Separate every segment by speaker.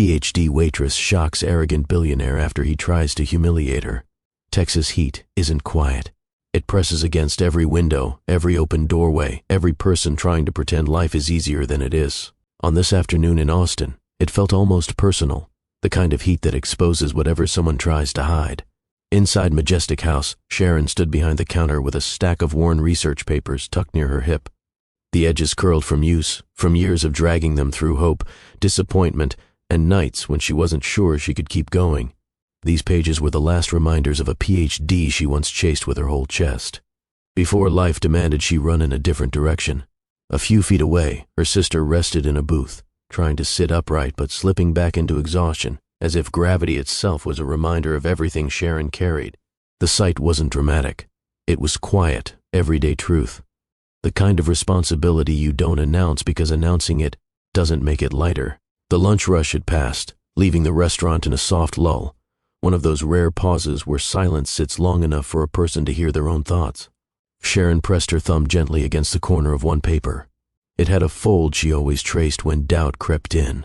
Speaker 1: PhD waitress shocks arrogant billionaire after he tries to humiliate her. Texas heat isn't quiet. It presses against every window, every open doorway, every person trying to pretend life is easier than it is. On this afternoon in Austin, it felt almost personal, the kind of heat that exposes whatever someone tries to hide. Inside Majestic House, Sharon stood behind the counter with a stack of worn research papers tucked near her hip. The edges curled from use, from years of dragging them through hope, disappointment, and nights when she wasn't sure she could keep going. These pages were the last reminders of a PhD she once chased with her whole chest. Before life demanded she run in a different direction. A few feet away, her sister rested in a booth, trying to sit upright but slipping back into exhaustion, as if gravity itself was a reminder of everything Sharon carried. The sight wasn't dramatic. It was quiet, everyday truth. The kind of responsibility you don't announce because announcing it doesn't make it lighter. The lunch rush had passed, leaving the restaurant in a soft lull, one of those rare pauses where silence sits long enough for a person to hear their own thoughts. Sharon pressed her thumb gently against the corner of one paper. It had a fold she always traced when doubt crept in.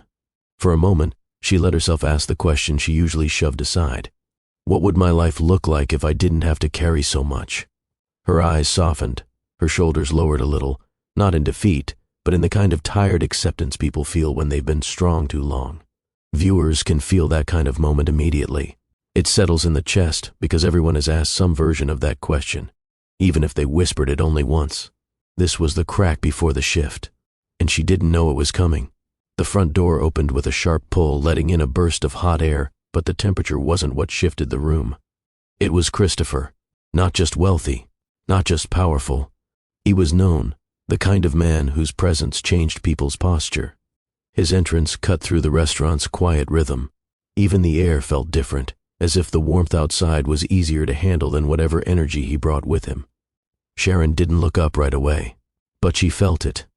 Speaker 1: For a moment, she let herself ask the question she usually shoved aside. What would my life look like if I didn't have to carry so much? Her eyes softened, her shoulders lowered a little, not in defeat, but in the kind of tired acceptance people feel when they've been strong too long. Viewers can feel that kind of moment immediately. It settles in the chest because everyone has asked some version of that question, even if they whispered it only once. This was the crack before the shift, and she didn't know it was coming. The front door opened with a sharp pull, letting in a burst of hot air, but the temperature wasn't what shifted the room. It was Christopher, not just wealthy, not just powerful. He was known, the kind of man whose presence changed people's posture. His entrance cut through the restaurant's quiet rhythm. Even the air felt different, as if the warmth outside was easier to handle than whatever energy he brought with him. Sharon didn't look up right away, but she felt it.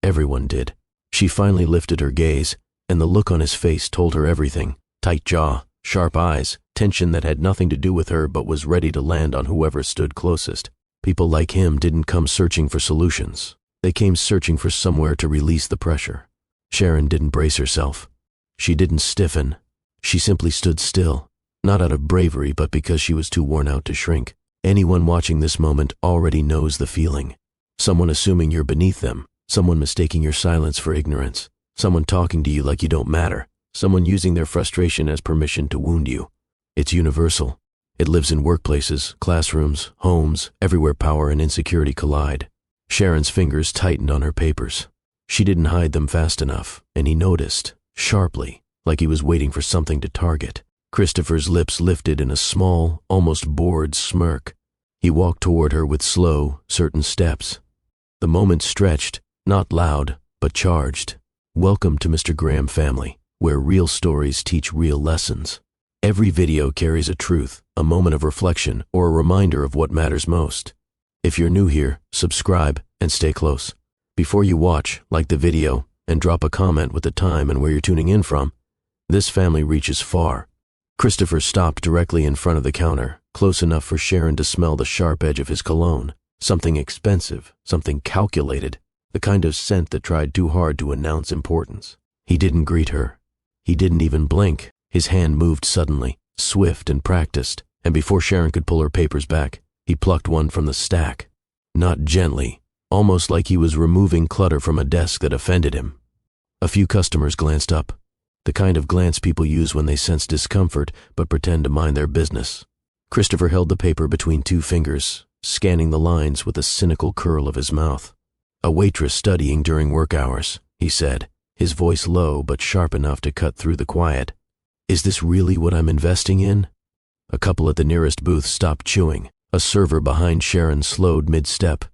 Speaker 1: Everyone did. She finally lifted her gaze, and the look on his face told her everything. Tight jaw, sharp eyes, tension that had nothing to do with her but was ready to land on whoever stood closest. People like him didn't come searching for solutions. They came searching for somewhere to release the pressure. Sharon didn't brace herself. She didn't stiffen. She simply stood still. Not out of bravery, but because she was too worn out to shrink. Anyone watching this moment already knows the feeling. Someone assuming you're beneath them, someone mistaking your silence for ignorance, someone talking to you like you don't matter, someone using their frustration as permission to wound you. It's universal. It lives in workplaces, classrooms, homes, everywhere power and insecurity collide. Sharon's fingers tightened on her papers. She didn't hide them fast enough, and he noticed, sharply, like he was waiting for something to target. Christopher's lips lifted in a small, almost bored smirk. He walked toward her with slow, certain steps. The moment stretched, not loud, but charged. Welcome to Mr. Graham family, where real stories teach real lessons. Every video carries a truth, a moment of reflection, or a reminder of what matters most. If you're new here, subscribe and stay close. Before you watch, like the video and drop a comment with the time and where you're tuning in from. This family reaches far. Christopher stopped directly in front of the counter, close enough for Sharon to smell the sharp edge of his cologne. Something expensive, something calculated, the kind of scent that tried too hard to announce importance. He didn't greet her. He didn't even blink. His hand moved suddenly, swift and practiced, and before Sharon could pull her papers back, he plucked one from the stack. Not gently, almost like he was removing clutter from a desk that offended him. A few customers glanced up. The kind of glance people use when they sense discomfort but pretend to mind their business. Christopher held the paper between two fingers, scanning the lines with a cynical curl of his mouth. A waitress studying during work hours, he said, his voice low but sharp enough to cut through the quiet. Is this really what I'm investing in? A couple at the nearest booth stopped chewing. A server behind Sharon slowed mid-step.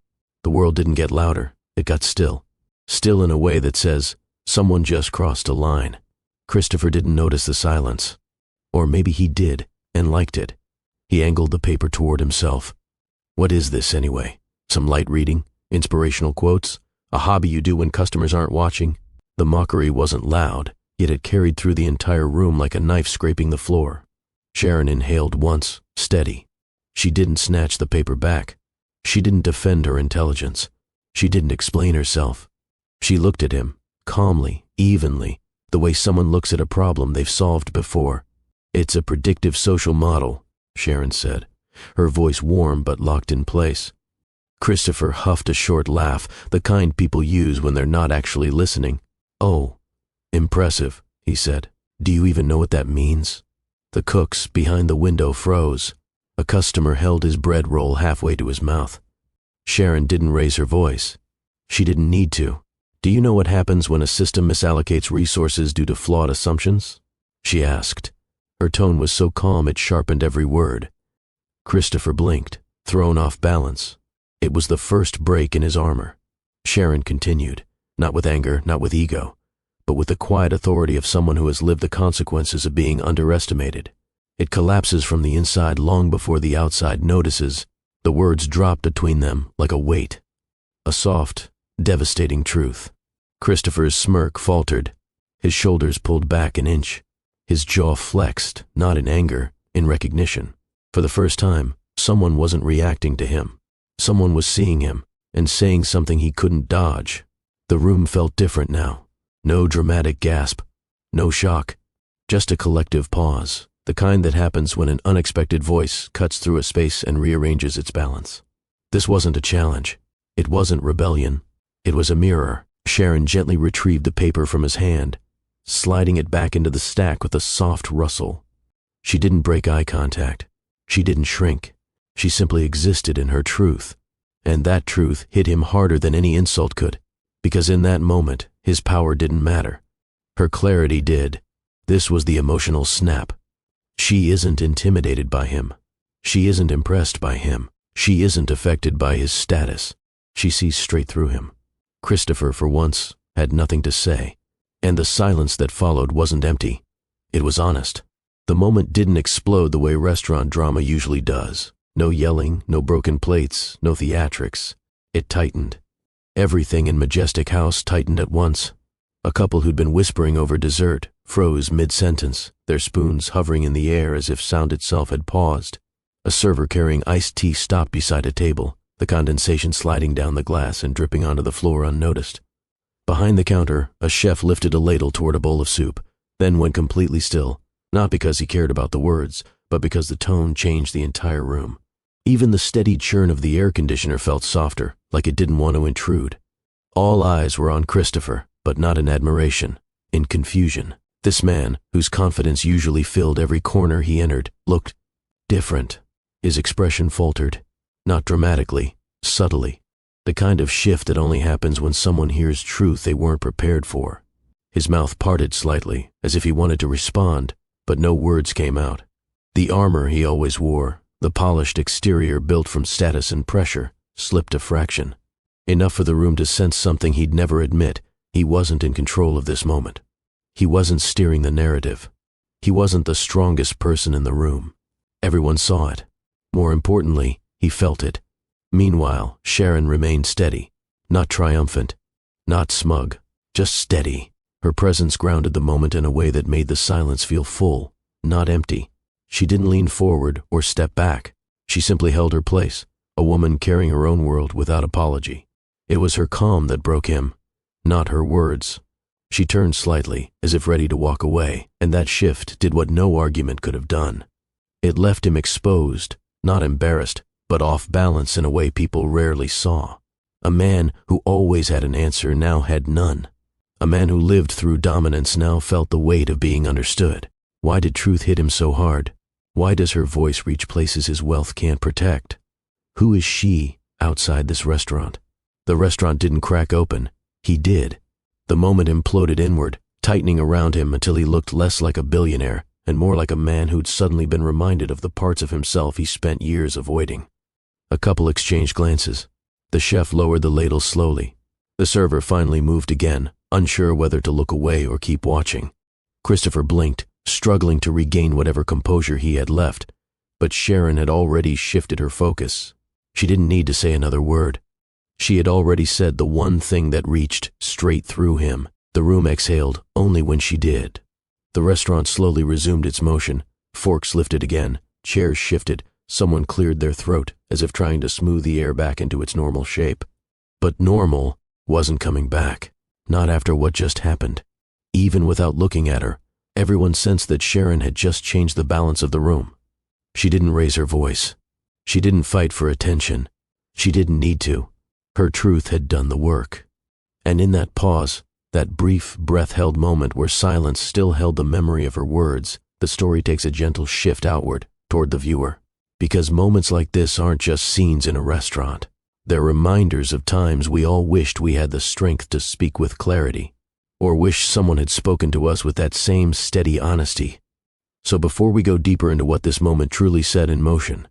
Speaker 1: The world didn't get louder, it got still. Still in a way that says, someone just crossed a line. Christopher didn't notice the silence. Or maybe he did, and liked it. He angled the paper toward himself. What is this anyway? Some light reading? Inspirational quotes? A hobby you do when customers aren't watching? The mockery wasn't loud, yet it carried through the entire room like a knife scraping the floor. Sharon inhaled once, steady. She didn't snatch the paper back. She didn't defend her intelligence. She didn't explain herself. She looked at him, calmly, evenly, the way someone looks at a problem they've solved before. "It's a predictive social model," Sharon said, her voice warm but locked in place. Christopher huffed a short laugh, the kind people use when they're not actually listening. "Oh, impressive," he said. "Do you even know what that means?" The cooks behind the window froze. A customer held his bread roll halfway to his mouth. Sharon didn't raise her voice. She didn't need to. "Do you know what happens when a system misallocates resources due to flawed assumptions?" she asked. Her tone was so calm it sharpened every word. Christopher blinked, thrown off balance. It was the first break in his armor. Sharon continued, not with anger, not with ego, but with the quiet authority of someone who has lived the consequences of being underestimated. It collapses from the inside long before the outside notices. The words drop between them like a weight. A soft, devastating truth. Christopher's smirk faltered. His shoulders pulled back an inch. His jaw flexed, not in anger, in recognition. For the first time, someone wasn't reacting to him. Someone was seeing him and saying something he couldn't dodge. The room felt different now. No dramatic gasp, no shock, just a collective pause, the kind that happens when an unexpected voice cuts through a space and rearranges its balance. This wasn't a challenge. It wasn't rebellion. It was a mirror. Sharon gently retrieved the paper from his hand, sliding it back into the stack with a soft rustle. She didn't break eye contact. She didn't shrink. She simply existed in her truth. And that truth hit him harder than any insult could, because in that moment, his power didn't matter. Her clarity did. This was the emotional snap. She isn't intimidated by him. She isn't impressed by him. She isn't affected by his status. She sees straight through him. Christopher, for once, had nothing to say, and the silence that followed wasn't empty. It was honest. The moment didn't explode the way restaurant drama usually does. No yelling, no broken plates, no theatrics. It tightened. Everything in Majestic House tightened at once. A couple who'd been whispering over dessert froze mid-sentence, their spoons hovering in the air as if sound itself had paused. A server carrying iced tea stopped beside a table, the condensation sliding down the glass and dripping onto the floor unnoticed. Behind the counter, a chef lifted a ladle toward a bowl of soup, then went completely still, not because he cared about the words, but because the tone changed the entire room. Even the steady churn of the air conditioner felt softer, like it didn't want to intrude. All eyes were on Christopher, but not in admiration, in confusion. This man, whose confidence usually filled every corner he entered, looked different. His expression faltered, not dramatically, subtly, the kind of shift that only happens when someone hears truth they weren't prepared for. His mouth parted slightly, as if he wanted to respond, but no words came out. The armor he always wore, the polished exterior built from status and pressure, slipped a fraction. Enough for the room to sense something he'd never admit. He wasn't in control of this moment. He wasn't steering the narrative. He wasn't the strongest person in the room. Everyone saw it. More importantly, he felt it. Meanwhile, Sharon remained steady, not triumphant, not smug, just steady. Her presence grounded the moment in a way that made the silence feel full, not empty. She didn't lean forward or step back. She simply held her place, a woman carrying her own world without apology. It was her calm that broke him, not her words. She turned slightly, as if ready to walk away, and that shift did what no argument could have done. It left him exposed, not embarrassed, but off balance in a way people rarely saw. A man who always had an answer now had none. A man who lived through dominance now felt the weight of being understood. Why did truth hit him so hard? Why does her voice reach places his wealth can't protect? Who is she outside this restaurant? The restaurant didn't crack open. He did. The moment imploded inward, tightening around him until he looked less like a billionaire and more like a man who'd suddenly been reminded of the parts of himself he spent years avoiding. A couple exchanged glances. The chef lowered the ladle slowly. The server finally moved again, unsure whether to look away or keep watching. Christopher blinked, struggling to regain whatever composure he had left, but Sharon had already shifted her focus. She didn't need to say another word. She had already said the one thing that reached straight through him. The room exhaled only when she did. The restaurant slowly resumed its motion. Forks lifted again, chairs shifted, someone cleared their throat as if trying to smooth the air back into its normal shape. But normal wasn't coming back, not after what just happened. Even without looking at her, everyone sensed that Sharon had just changed the balance of the room. She didn't raise her voice. She didn't fight for attention. She didn't need to. Her truth had done the work. And in that pause, that brief, breath-held moment where silence still held the memory of her words, the story takes a gentle shift outward, toward the viewer. Because moments like this aren't just scenes in a restaurant. They're reminders of times we all wished we had the strength to speak with clarity, or wish someone had spoken to us with that same steady honesty. So before we go deeper into what this moment truly set in motion,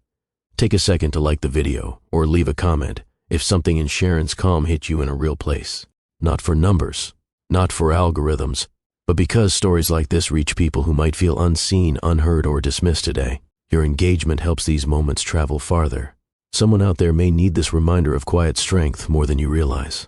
Speaker 1: take a second to like the video or leave a comment if something in Sharon's calm hit you in a real place. Not for numbers, not for algorithms, but because stories like this reach people who might feel unseen, unheard, or dismissed today. Your engagement helps these moments travel farther. Someone out there may need this reminder of quiet strength more than you realize.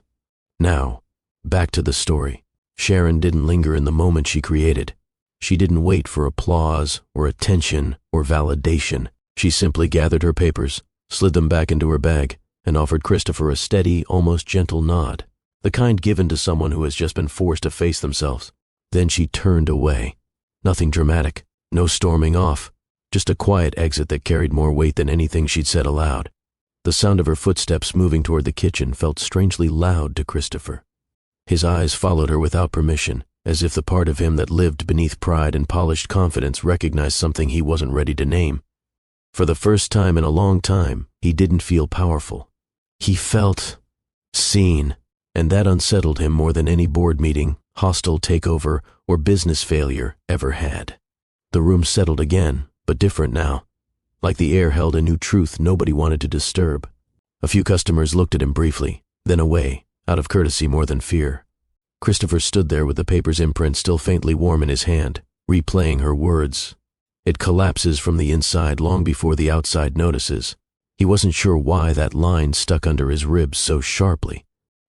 Speaker 1: Now, back to the story. Sharon didn't linger in the moment she created. She didn't wait for applause or attention or validation. She simply gathered her papers, slid them back into her bag, and offered Christopher a steady, almost gentle nod, the kind given to someone who has just been forced to face themselves. Then she turned away. Nothing dramatic, no storming off, just a quiet exit that carried more weight than anything she'd said aloud. The sound of her footsteps moving toward the kitchen felt strangely loud to Christopher. His eyes followed her without permission, as if the part of him that lived beneath pride and polished confidence recognized something he wasn't ready to name. For the first time in a long time, he didn't feel powerful. He felt seen, and that unsettled him more than any board meeting, hostile takeover, or business failure ever had. The room settled again, but different now. Like the air held a new truth nobody wanted to disturb. A few customers looked at him briefly, then away, out of courtesy more than fear. Christopher stood there with the paper's imprint still faintly warm in his hand, replaying her words. It collapses from the inside long before the outside notices. He wasn't sure why that line stuck under his ribs so sharply.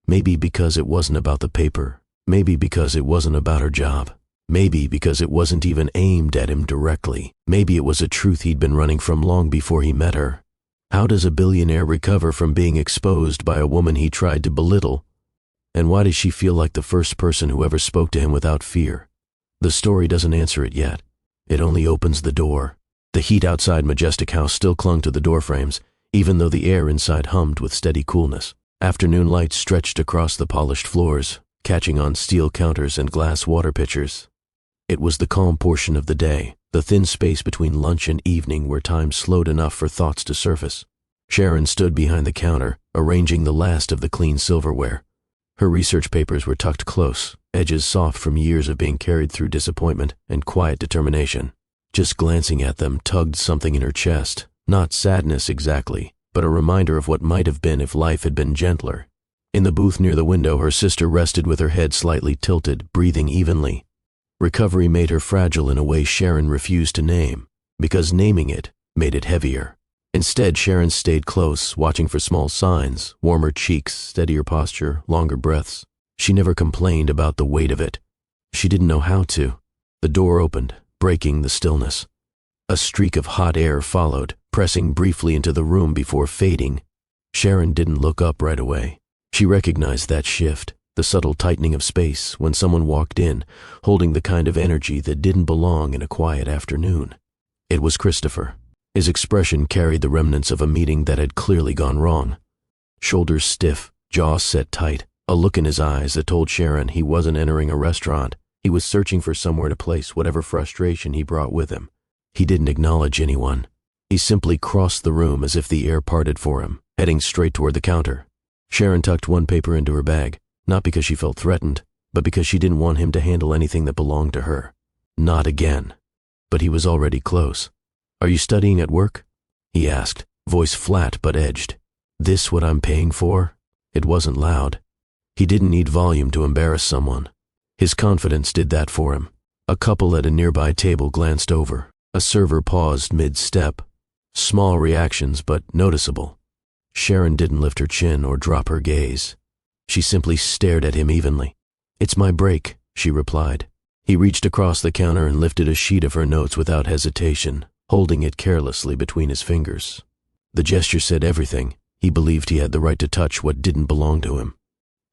Speaker 1: Maybe because it wasn't about the paper. Maybe because it wasn't about her job. Maybe because it wasn't even aimed at him directly. Maybe it was a truth he'd been running from long before he met her. How does a billionaire recover from being exposed by a woman he tried to belittle? And why does she feel like the first person who ever spoke to him without fear? The story doesn't answer it yet. It only opens the door. The heat outside Majestic House still clung to the doorframes, even though the air inside hummed with steady coolness. Afternoon light stretched across the polished floors, catching on steel counters and glass water pitchers. It was the calm portion of the day, the thin space between lunch and evening where time slowed enough for thoughts to surface. Sharon stood behind the counter, arranging the last of the clean silverware. Her research papers were tucked close, edges soft from years of being carried through disappointment and quiet determination. Just glancing at them tugged something in her chest, not sadness exactly, but a reminder of what might have been if life had been gentler. In the booth near the window, her sister rested with her head slightly tilted, breathing evenly. Recovery made her fragile in a way Sharon refused to name, because naming it made it heavier. Instead, Sharon stayed close, watching for small signs, warmer cheeks, steadier posture, longer breaths. She never complained about the weight of it. She didn't know how to. The door opened, breaking the stillness. A streak of hot air followed, pressing briefly into the room before fading. Sharon didn't look up right away. She recognized that shift, the subtle tightening of space when someone walked in, holding the kind of energy that didn't belong in a quiet afternoon. It was Christopher. His expression carried the remnants of a meeting that had clearly gone wrong. Shoulders stiff, jaw set tight, a look in his eyes that told Sharon he wasn't entering a restaurant. He was searching for somewhere to place whatever frustration he brought with him. He didn't acknowledge anyone. He simply crossed the room as if the air parted for him, heading straight toward the counter. Sharon tucked one paper into her bag, not because she felt threatened, but because she didn't want him to handle anything that belonged to her. Not again. But he was already close. "Are you studying at work?" he asked, voice flat but edged. "This what I'm paying for?" It wasn't loud. He didn't need volume to embarrass someone. His confidence did that for him. A couple at a nearby table glanced over. A server paused mid-step. Small reactions, but noticeable. Sharon didn't lift her chin or drop her gaze. She simply stared at him evenly. "It's my break," she replied. He reached across the counter and lifted a sheet of her notes without hesitation, holding it carelessly between his fingers. The gesture said everything. He believed he had the right to touch what didn't belong to him.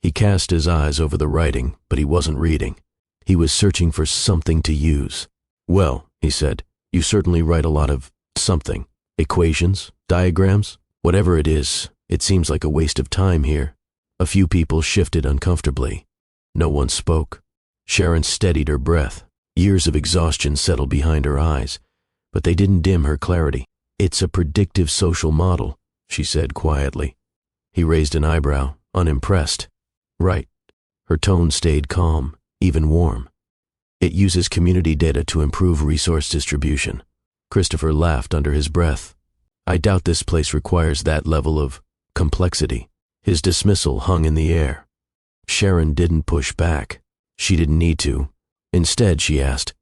Speaker 1: He cast his eyes over the writing, but he wasn't reading. He was searching for something to use. "Well," he said, "you certainly write a lot of something. Equations, diagrams, whatever it is. It seems like a waste of time here." A few people shifted uncomfortably. No one spoke. Sharon steadied her breath. Years of exhaustion settled behind her eyes, but they didn't dim her clarity. "It's a predictive social model," she said quietly. He raised an eyebrow, unimpressed. "Right." Her tone stayed calm, even warm. "It uses community data to improve resource distribution." Christopher laughed under his breath. "I doubt this place requires that level of complexity." His dismissal hung in the air. Sharon didn't push back. She didn't need to. Instead, she asked,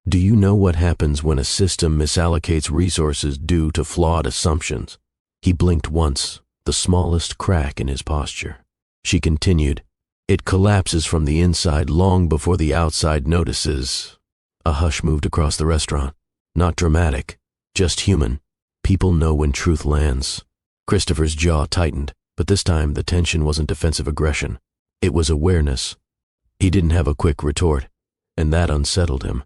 Speaker 1: "Do you know what happens when a system misallocates resources due to flawed assumptions?" He blinked once, the smallest crack in his posture. She continued, "It collapses from the inside long before the outside notices." A hush moved across the restaurant. Not dramatic, just human. People know when truth lands. Christopher's jaw tightened, but this time the tension wasn't defensive aggression. It was awareness. He didn't have a quick retort, and that unsettled him.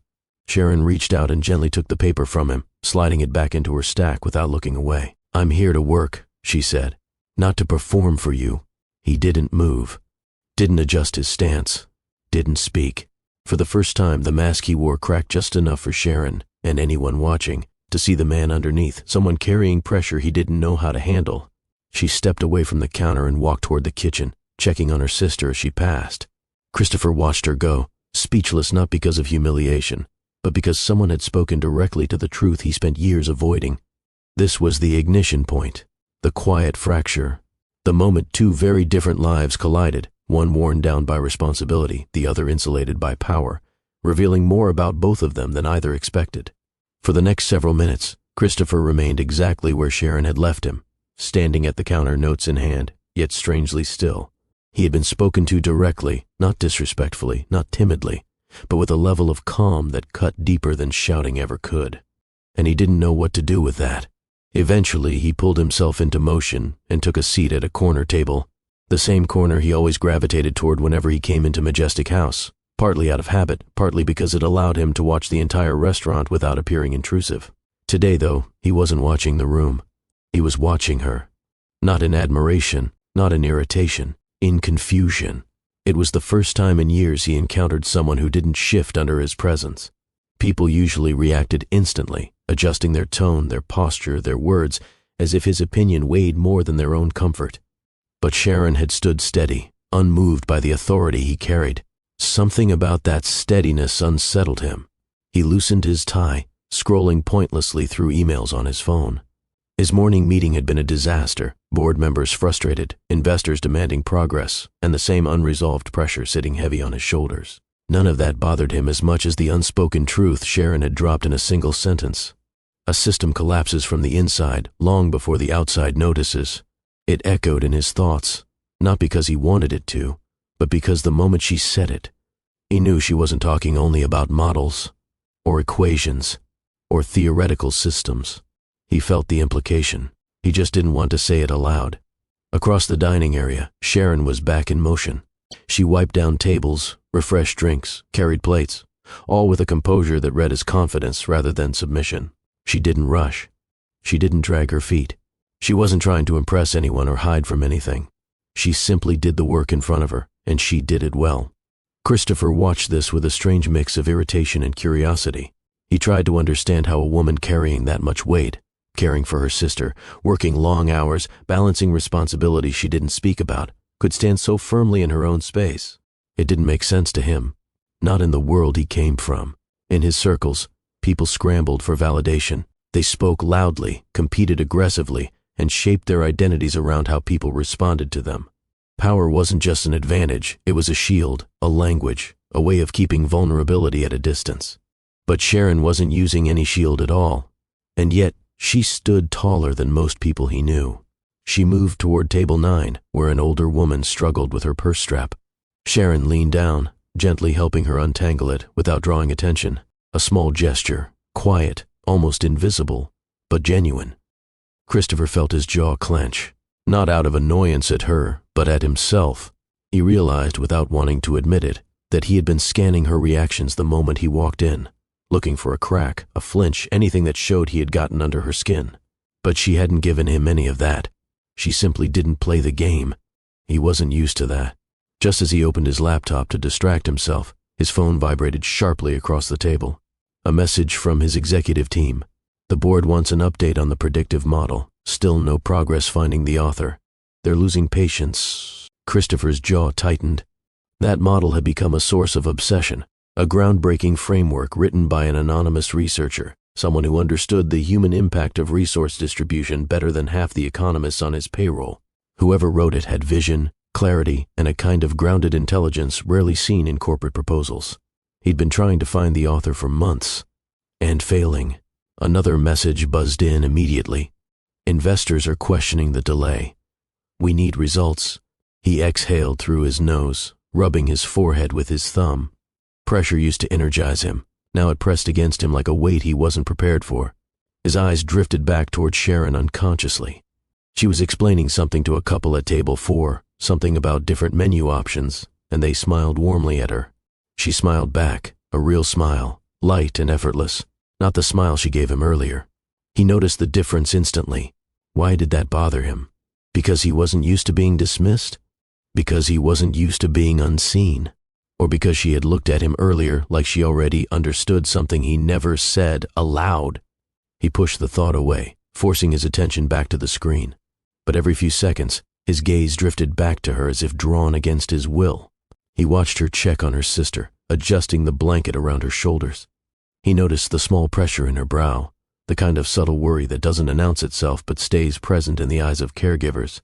Speaker 1: Sharon reached out and gently took the paper from him, sliding it back into her stack without looking away. "I'm here to work," she said, "not to perform for you." He didn't move, didn't adjust his stance, didn't speak. For the first time, the mask he wore cracked just enough for Sharon, and anyone watching, to see the man underneath, someone carrying pressure he didn't know how to handle. She stepped away from the counter and walked toward the kitchen, checking on her sister as she passed. Christopher watched her go, speechless not because of humiliation, but because someone had spoken directly to the truth he spent years avoiding. This was the ignition point, the quiet fracture, the moment two very different lives collided, one worn down by responsibility, the other insulated by power, revealing more about both of them than either expected. For the next several minutes, Christopher remained exactly where Sharon had left him, standing at the counter, notes in hand, yet strangely still. He had been spoken to directly, not disrespectfully, not timidly, but with a level of calm that cut deeper than shouting ever could. And he didn't know what to do with that. Eventually, he pulled himself into motion and took a seat at a corner table, the same corner he always gravitated toward whenever he came into Majestic House, partly out of habit, partly because it allowed him to watch the entire restaurant without appearing intrusive. Today, though, he wasn't watching the room. He was watching her. Not in admiration, not in irritation, in confusion. It was the first time in years he encountered someone who didn't shift under his presence. People usually reacted instantly, adjusting their tone, their posture, their words, as if his opinion weighed more than their own comfort. But Sharon had stood steady, unmoved by the authority he carried. Something about that steadiness unsettled him. He loosened his tie, scrolling pointlessly through emails on his phone. His morning meeting had been a disaster, board members frustrated, investors demanding progress, and the same unresolved pressure sitting heavy on his shoulders. None of that bothered him as much as the unspoken truth Sharon had dropped in a single sentence. A system collapses from the inside long before the outside notices. It echoed in his thoughts, not because he wanted it to, but because the moment she said it, he knew she wasn't talking only about models, or equations, or theoretical systems. He felt the implication. He just didn't want to say it aloud. Across the dining area, Sharon was back in motion. She wiped down tables, refreshed drinks, carried plates, all with a composure that read as confidence rather than submission. She didn't rush. She didn't drag her feet. She wasn't trying to impress anyone or hide from anything. She simply did the work in front of her, and she did it well. Christopher watched this with a strange mix of irritation and curiosity. He tried to understand how a woman carrying that much weight, caring for her sister, working long hours, balancing responsibilities she didn't speak about, could stand so firmly in her own space. It didn't make sense to him. Not in the world he came from. In his circles, people scrambled for validation. They spoke loudly, competed aggressively, and shaped their identities around how people responded to them. Power wasn't just an advantage, it was a shield, a language, a way of keeping vulnerability at a distance. But Sharon wasn't using any shield at all, and yet she stood taller than most people he knew. She moved toward table 9, where an older woman struggled with her purse strap. Sharon leaned down, gently helping her untangle it without drawing attention. A small gesture, quiet, almost invisible, but genuine. Christopher felt his jaw clench, not out of annoyance at her, but at himself. He realized, without wanting to admit it, that he had been scanning her reactions the moment he walked in, looking for a crack, a flinch, anything that showed he had gotten under her skin. But she hadn't given him any of that. She simply didn't play the game. He wasn't used to that. Just as he opened his laptop to distract himself, his phone vibrated sharply across the table. A message from his executive team. The board wants an update on the predictive model. Still no progress finding the author. They're losing patience. Christopher's jaw tightened. That model had become a source of obsession, a groundbreaking framework written by an anonymous researcher, someone who understood the human impact of resource distribution better than half the economists on his payroll. Whoever wrote it had vision, clarity, and a kind of grounded intelligence rarely seen in corporate proposals. He'd been trying to find the author for months, and failing. Another message buzzed in immediately. Investors are questioning the delay. We need results. He exhaled through his nose, rubbing his forehead with his thumb. Pressure used to energize him. Now it pressed against him like a weight he wasn't prepared for. His eyes drifted back toward Sharon unconsciously. She was explaining something to a couple at table 4, something about different menu options, and they smiled warmly at her. She smiled back, a real smile, light and effortless, not the smile she gave him earlier. He noticed the difference instantly. Why did that bother him? Because he wasn't used to being dismissed? Because he wasn't used to being unseen? Or because she had looked at him earlier like she already understood something he never said aloud? He pushed the thought away, forcing his attention back to the screen. But every few seconds, his gaze drifted back to her as if drawn against his will. He watched her check on her sister, adjusting the blanket around her shoulders. He noticed the small pressure in her brow, the kind of subtle worry that doesn't announce itself but stays present in the eyes of caregivers.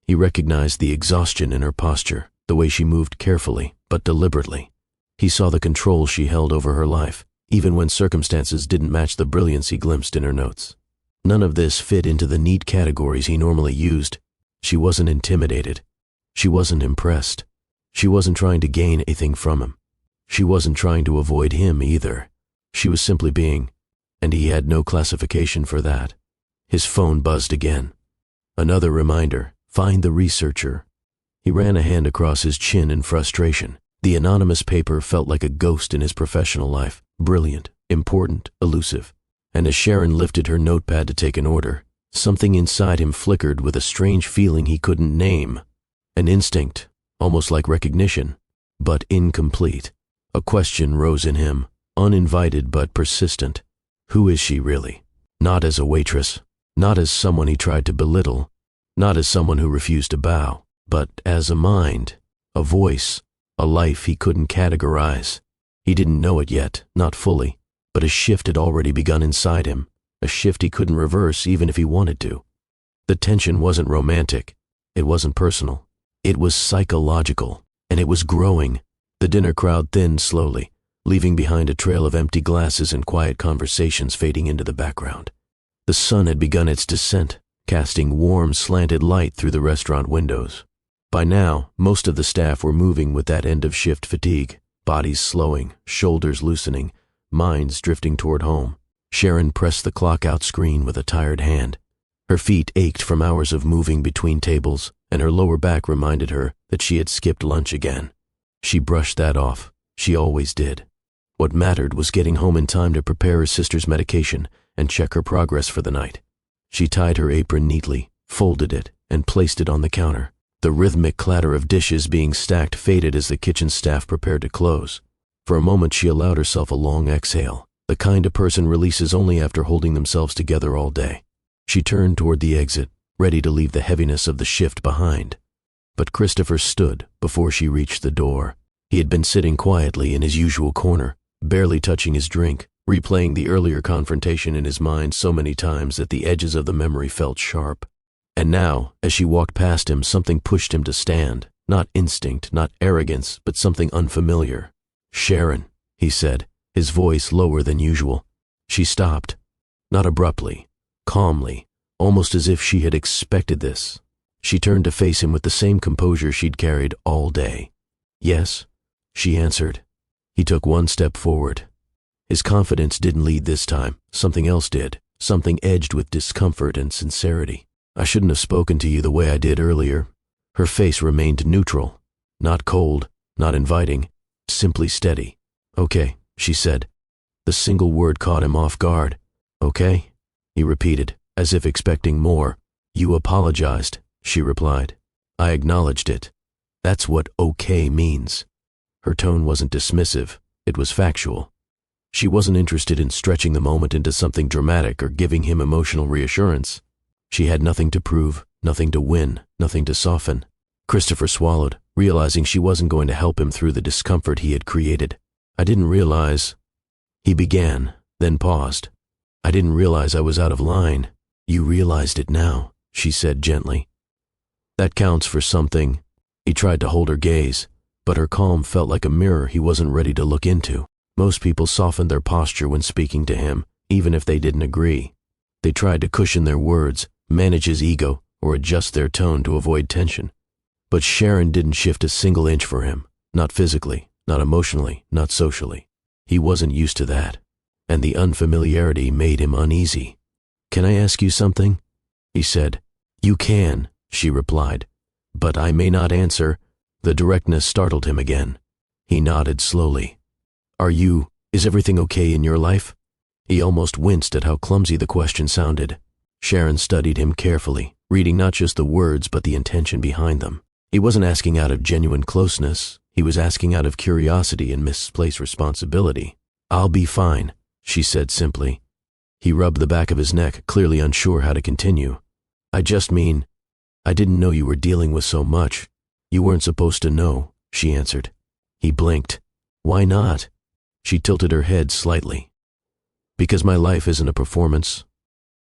Speaker 1: He recognized the exhaustion in her posture, the way she moved carefully but deliberately. He saw the control she held over her life, even when circumstances didn't match the brilliance he glimpsed in her notes. None of this fit into the neat categories he normally used. She wasn't intimidated. She wasn't impressed. She wasn't trying to gain anything from him. She wasn't trying to avoid him either. She was simply being, and he had no classification for that. His phone buzzed again. Another reminder, find the researcher. He ran a hand across his chin in frustration. The anonymous paper felt like a ghost in his professional life, brilliant, important, elusive. And as Sharon lifted her notepad to take an order, something inside him flickered with a strange feeling he couldn't name. An instinct, almost like recognition, but incomplete. A question rose in him, uninvited but persistent. Who is she really? Not as a waitress, not as someone he tried to belittle, not as someone who refused to bow, but as a mind, a voice, a life he couldn't categorize. He didn't know it yet, not fully, but a shift had already begun inside him, a shift he couldn't reverse even if he wanted to. The tension wasn't romantic, it wasn't personal, it was psychological, and it was growing. The dinner crowd thinned slowly, leaving behind a trail of empty glasses and quiet conversations fading into the background. The sun had begun its descent, casting warm, slanted light through the restaurant windows. By now, most of the staff were moving with that end-of-shift fatigue, bodies slowing, shoulders loosening, minds drifting toward home. Sharon pressed the clock-out screen with a tired hand. Her feet ached from hours of moving between tables, and her lower back reminded her that she had skipped lunch again. She brushed that off. She always did. What mattered was getting home in time to prepare her sister's medication and check her progress for the night. She tied her apron neatly, folded it, and placed it on the counter. The rhythmic clatter of dishes being stacked faded as the kitchen staff prepared to close. For a moment she allowed herself a long exhale, the kind a person releases only after holding themselves together all day. She turned toward the exit, ready to leave the heaviness of the shift behind. But Christopher stood before she reached the door. He had been sitting quietly in his usual corner, barely touching his drink, replaying the earlier confrontation in his mind so many times that the edges of the memory felt sharp. And now, as she walked past him, something pushed him to stand. Not instinct, not arrogance, but something unfamiliar. "Sharon," he said, his voice lower than usual. She stopped. Not abruptly, calmly, almost as if she had expected this. She turned to face him with the same composure she'd carried all day. "Yes," she answered. He took one step forward. His confidence didn't lead this time. Something else did, something edged with discomfort and sincerity. "I shouldn't have spoken to you the way I did earlier." Her face remained neutral, not cold, not inviting, simply steady. "Okay," she said. The single word caught him off guard. "Okay?" he repeated, as if expecting more. "You apologized," she replied. "I acknowledged it. That's what okay means." Her tone wasn't dismissive, it was factual. She wasn't interested in stretching the moment into something dramatic or giving him emotional reassurance. She had nothing to prove, nothing to win, nothing to soften. Christopher swallowed, realizing she wasn't going to help him through the discomfort he had created. "I didn't realize—" he began, then paused. "I didn't realize I was out of line." "You realized it now," she said gently. "That counts for something." He tried to hold her gaze, but her calm felt like a mirror he wasn't ready to look into. Most people softened their posture when speaking to him, even if they didn't agree. They tried to cushion their words, manage his ego, or adjust their tone to avoid tension. But Sharon didn't shift a single inch for him, not physically, not emotionally, not socially. He wasn't used to that, and the unfamiliarity made him uneasy. "Can I ask you something?" he said. "You can," she replied, "but I may not answer." The directness startled him again. He nodded slowly. Is everything okay in your life?" He almost winced at how clumsy the question sounded. Sharon studied him carefully, reading not just the words but the intention behind them. He wasn't asking out of genuine closeness, he was asking out of curiosity and misplaced responsibility. "I'll be fine," she said simply. He rubbed the back of his neck, clearly unsure how to continue. I didn't know you were dealing with so much." "You weren't supposed to know," she answered. He blinked. "Why not?" She tilted her head slightly. "Because my life isn't a performance."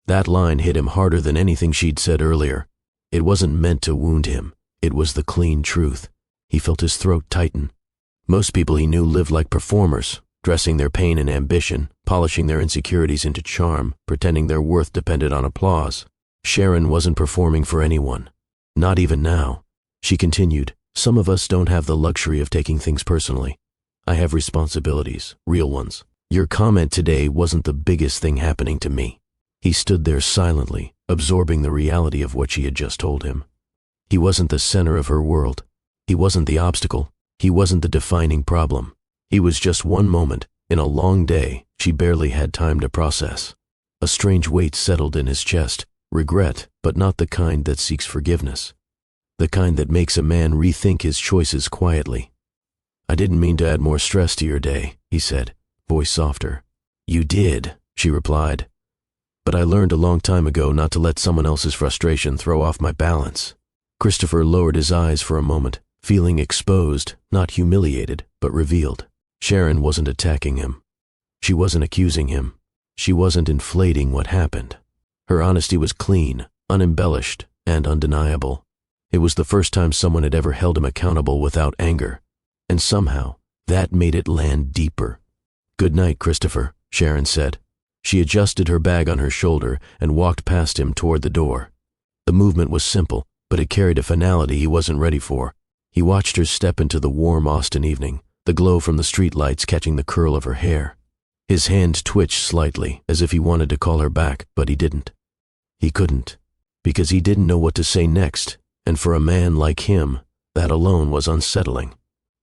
Speaker 1: That line hit him harder than anything she'd said earlier. It wasn't meant to wound him. It was the clean truth. He felt his throat tighten. Most people he knew lived like performers, dressing their pain in ambition, polishing their insecurities into charm, pretending their worth depended on applause. Sharon wasn't performing for anyone. Not even now. She continued, "Some of us don't have the luxury of taking things personally. I have responsibilities, real ones. Your comment today wasn't the biggest thing happening to me." He stood there silently, absorbing the reality of what she had just told him. He wasn't the center of her world. He wasn't the obstacle. He wasn't the defining problem. He was just one moment, in a long day, she barely had time to process. A strange weight settled in his chest, regret, but not the kind that seeks forgiveness. The kind that makes a man rethink his choices quietly. "I didn't mean to add more stress to your day," he said, voice softer. "You did," she replied. "But I learned a long time ago not to let someone else's frustration throw off my balance." Christopher lowered his eyes for a moment, feeling exposed, not humiliated, but revealed. Sharon wasn't attacking him. She wasn't accusing him. She wasn't inflating what happened. Her honesty was clean, unembellished, and undeniable. It was the first time someone had ever held him accountable without anger. And somehow, that made it land deeper. "Good night, Christopher," Sharon said. She adjusted her bag on her shoulder and walked past him toward the door. The movement was simple, but it carried a finality he wasn't ready for. He watched her step into the warm Austin evening, the glow from the streetlights catching the curl of her hair. His hand twitched slightly, as if he wanted to call her back, but he didn't. He couldn't, because he didn't know what to say next, and for a man like him, that alone was unsettling.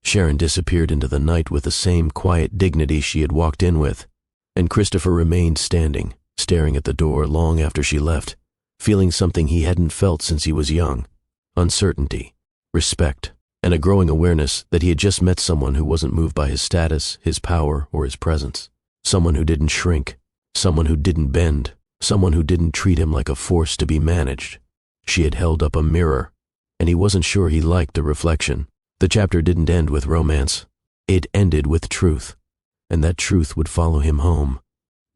Speaker 1: Sharon disappeared into the night with the same quiet dignity she had walked in with, and Christopher remained standing, staring at the door long after she left, feeling something he hadn't felt since he was young: uncertainty, respect, and a growing awareness that he had just met someone who wasn't moved by his status, his power, or his presence. Someone who didn't shrink, someone who didn't bend, someone who didn't treat him like a force to be managed. She had held up a mirror, and he wasn't sure he liked the reflection. The chapter didn't end with romance. It ended with truth, and that truth would follow him home.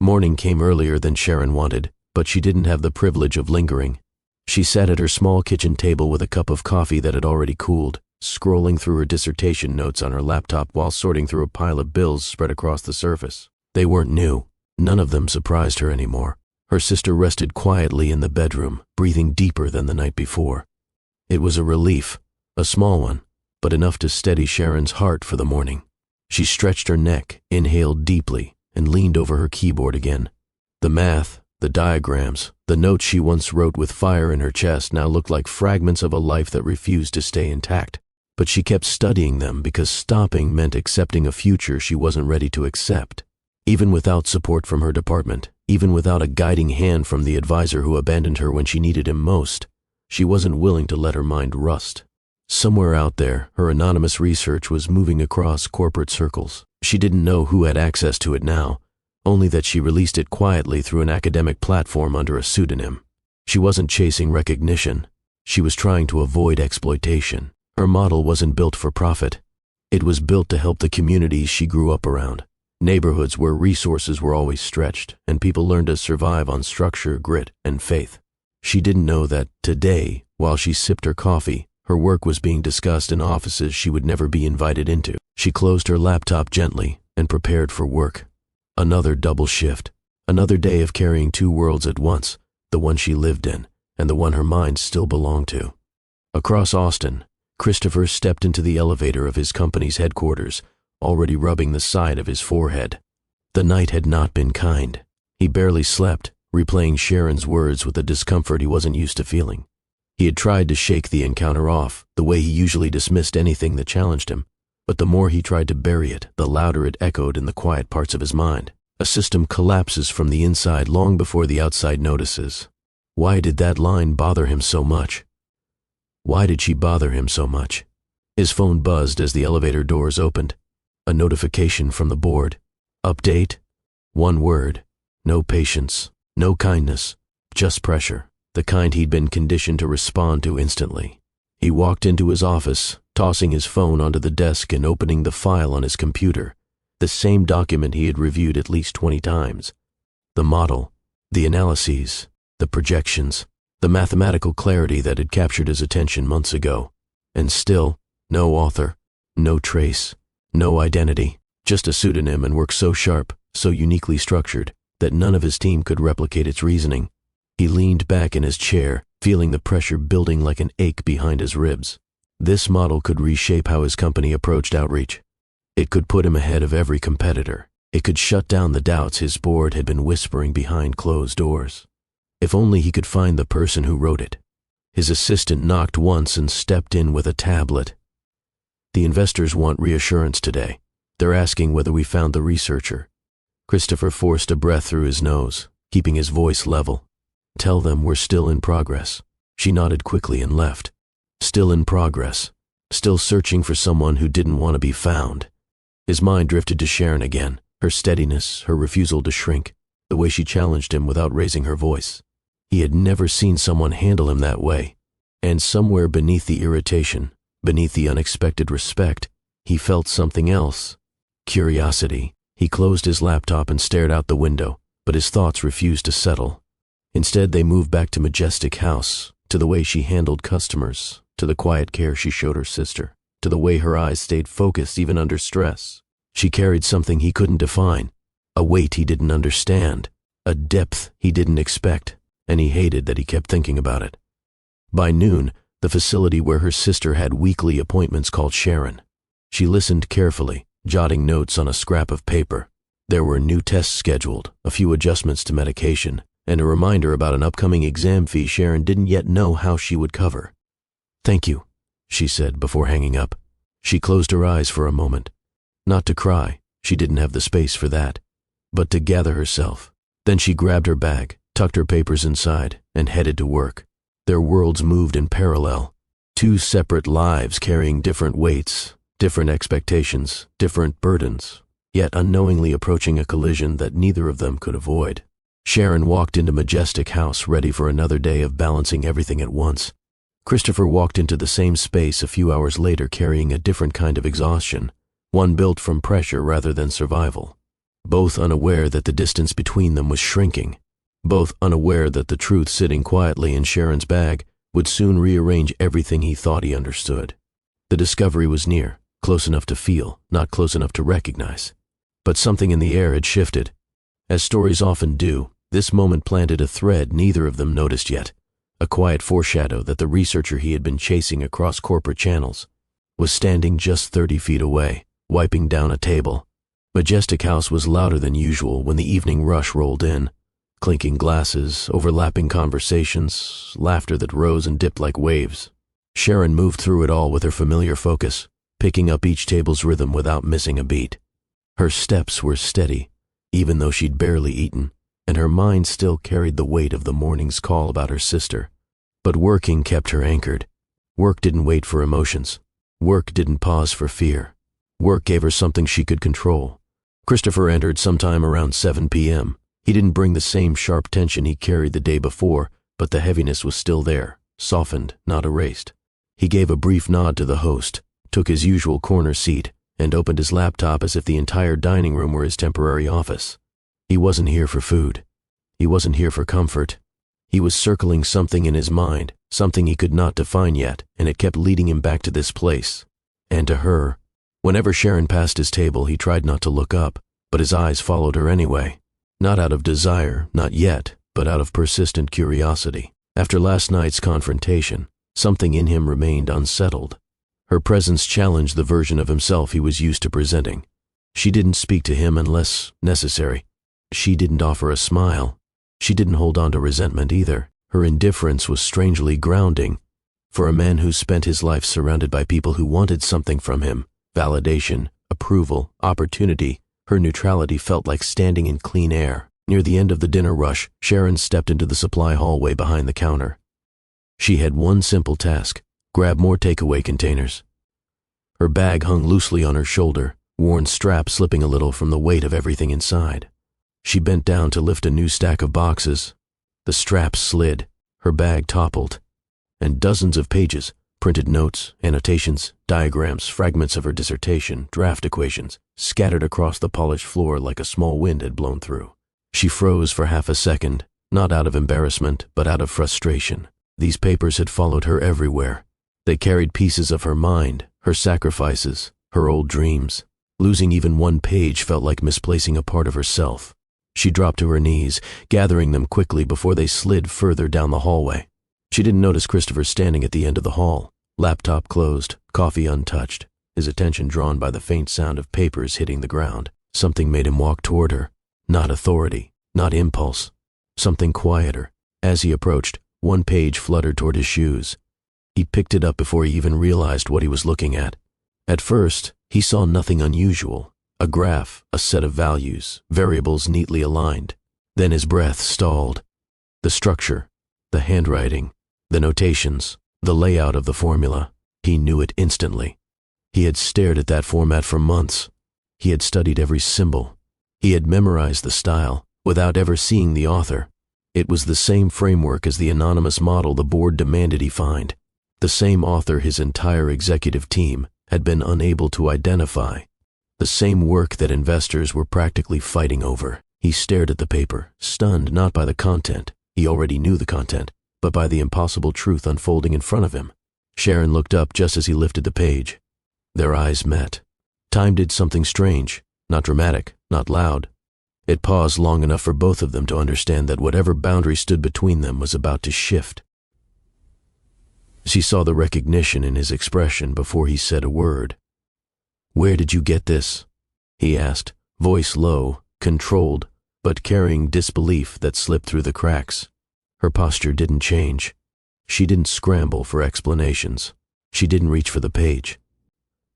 Speaker 1: Morning came earlier than Sharon wanted, but she didn't have the privilege of lingering. She sat at her small kitchen table with a cup of coffee that had already cooled, scrolling through her dissertation notes on her laptop while sorting through a pile of bills spread across the surface. They weren't new. None of them surprised her anymore. Her sister rested quietly in the bedroom, breathing deeper than the night before. It was a relief, a small one, but enough to steady Sharon's heart for the morning. She stretched her neck, inhaled deeply, and leaned over her keyboard again. The math, the diagrams, the notes she once wrote with fire in her chest now looked like fragments of a life that refused to stay intact. But she kept studying them because stopping meant accepting a future she wasn't ready to accept. Even without support from her department, even without a guiding hand from the advisor who abandoned her when she needed him most, she wasn't willing to let her mind rust. Somewhere out there, her anonymous research was moving across corporate circles. She didn't know who had access to it now, only that she released it quietly through an academic platform under a pseudonym. She wasn't chasing recognition. She was trying to avoid exploitation. Her model wasn't built for profit. It was built to help the communities she grew up around. Neighborhoods where resources were always stretched, and people learned to survive on structure, grit, and faith. She didn't know that today, while she sipped her coffee, her work was being discussed in offices she would never be invited into. She closed her laptop gently and prepared for work. Another double shift. Another day of carrying two worlds at once, the one she lived in and the one her mind still belonged to. Across Austin, Christopher stepped into the elevator of his company's headquarters, already rubbing the side of his forehead. The night had not been kind. He barely slept, replaying Sharon's words with a discomfort he wasn't used to feeling. He had tried to shake the encounter off, the way he usually dismissed anything that challenged him, but the more he tried to bury it, the louder it echoed in the quiet parts of his mind. A system collapses from the inside long before the outside notices. Why did that line bother him so much? Why did she bother him so much? His phone buzzed as the elevator doors opened. A notification from the board. Update? One word. No patience, no kindness, just pressure, the kind he'd been conditioned to respond to instantly. He walked into his office, tossing his phone onto the desk and opening the file on his computer, the same document he had reviewed at least 20 times. The model, the analyses, the projections, the mathematical clarity that had captured his attention months ago. And still, no author, no trace, no identity, just a pseudonym and work so sharp, so uniquely structured, that none of his team could replicate its reasoning. He leaned back in his chair, feeling the pressure building like an ache behind his ribs. This model could reshape how his company approached outreach. It could put him ahead of every competitor. It could shut down the doubts his board had been whispering behind closed doors. If only he could find the person who wrote it. His assistant knocked once and stepped in with a tablet. The investors want reassurance today. They're asking whether we found the researcher. Christopher forced a breath through his nose, keeping his voice level. Tell them we're still in progress. She nodded quickly and left. Still in progress. Still searching for someone who didn't want to be found. His mind drifted to Sharon again, her steadiness, her refusal to shrink, the way she challenged him without raising her voice. He had never seen someone handle him that way. And somewhere beneath the irritation, beneath the unexpected respect, he felt something else. Curiosity. He closed his laptop and stared out the window, but his thoughts refused to settle. Instead, they moved back to Majestic House, to the way she handled customers, to the quiet care she showed her sister, to the way her eyes stayed focused even under stress. She carried something he couldn't define, a weight he didn't understand, a depth he didn't expect, and he hated that he kept thinking about it. By noon, the facility where her sister had weekly appointments called Sharon. She listened carefully, jotting notes on a scrap of paper. There were new tests scheduled, a few adjustments to medication, and a reminder about an upcoming exam fee Sharon didn't yet know how she would cover. "Thank you," she said before hanging up. She closed her eyes for a moment. Not to cry, she didn't have the space for that, but to gather herself. Then she grabbed her bag, tucked her papers inside, and headed to work. Their worlds moved in parallel. Two separate lives carrying different weights, different expectations, different burdens, yet unknowingly approaching a collision that neither of them could avoid. Sharon walked into Majestic House ready for another day of balancing everything at once. Christopher walked into the same space a few hours later carrying a different kind of exhaustion, one built from pressure rather than survival. Both unaware that the distance between them was shrinking. Both unaware that the truth sitting quietly in Sharon's bag would soon rearrange everything he thought he understood. The discovery was near, close enough to feel, not close enough to recognize. But something in the air had shifted. As stories often do, this moment planted a thread neither of them noticed yet, a quiet foreshadow that the researcher he had been chasing across corporate channels was standing just 30 feet away, wiping down a table. Majestic House was louder than usual when the evening rush rolled in. Clinking glasses, overlapping conversations, laughter that rose and dipped like waves. Sharon moved through it all with her familiar focus, picking up each table's rhythm without missing a beat. Her steps were steady, even though she'd barely eaten, and her mind still carried the weight of the morning's call about her sister. But working kept her anchored. Work didn't wait for emotions. Work didn't pause for fear. Work gave her something she could control. Christopher entered sometime around 7 p.m. He didn't bring the same sharp tension he carried the day before, but the heaviness was still there, softened, not erased. He gave a brief nod to the host, took his usual corner seat, and opened his laptop as if the entire dining room were his temporary office. He wasn't here for food. He wasn't here for comfort. He was circling something in his mind, something he could not define yet, and it kept leading him back to this place. And to her. Whenever Sharon passed his table, he tried not to look up, but his eyes followed her anyway. Not out of desire, not yet, but out of persistent curiosity. After last night's confrontation, something in him remained unsettled. Her presence challenged the version of himself he was used to presenting. She didn't speak to him unless necessary. She didn't offer a smile. She didn't hold on to resentment either. Her indifference was strangely grounding. For a man who spent his life surrounded by people who wanted something from him, validation, approval, opportunity, her neutrality felt like standing in clean air. Near the end of the dinner rush, Sharon stepped into the supply hallway behind the counter. She had one simple task: grab more takeaway containers. Her bag hung loosely on her shoulder, worn strap slipping a little from the weight of everything inside. She bent down to lift a new stack of boxes. The straps slid, her bag toppled, and dozens of pages, printed notes, annotations, diagrams, fragments of her dissertation, draft equations, scattered across the polished floor like a small wind had blown through. She froze for half a second, not out of embarrassment, but out of frustration. These papers had followed her everywhere. They carried pieces of her mind, her sacrifices, her old dreams. Losing even one page felt like misplacing a part of herself. She dropped to her knees, gathering them quickly before they slid further down the hallway. She didn't notice Christopher standing at the end of the hall, laptop closed, coffee untouched, his attention drawn by the faint sound of papers hitting the ground. Something made him walk toward her. Not authority, not impulse. Something quieter. As he approached, one page fluttered toward his shoes. He picked it up before he even realized what he was looking at. At first, he saw nothing unusual. A graph, a set of values, variables neatly aligned. Then his breath stalled. The structure, the handwriting, the notations, the layout of the formula. He knew it instantly. He had stared at that format for months. He had studied every symbol. He had memorized the style, without ever seeing the author. It was the same framework as the anonymous model the board demanded he find. The same author his entire executive team had been unable to identify. The same work that investors were practically fighting over. He stared at the paper, stunned not by the content. He already knew the content, but by the impossible truth unfolding in front of him. Sharon looked up just as he lifted the page. Their eyes met. Time did something strange, not dramatic, not loud. It paused long enough for both of them to understand that whatever boundary stood between them was about to shift. She saw the recognition in his expression before he said a word. "Where did you get this?" he asked, voice low, controlled, but carrying disbelief that slipped through the cracks. Her posture didn't change. She didn't scramble for explanations. She didn't reach for the page.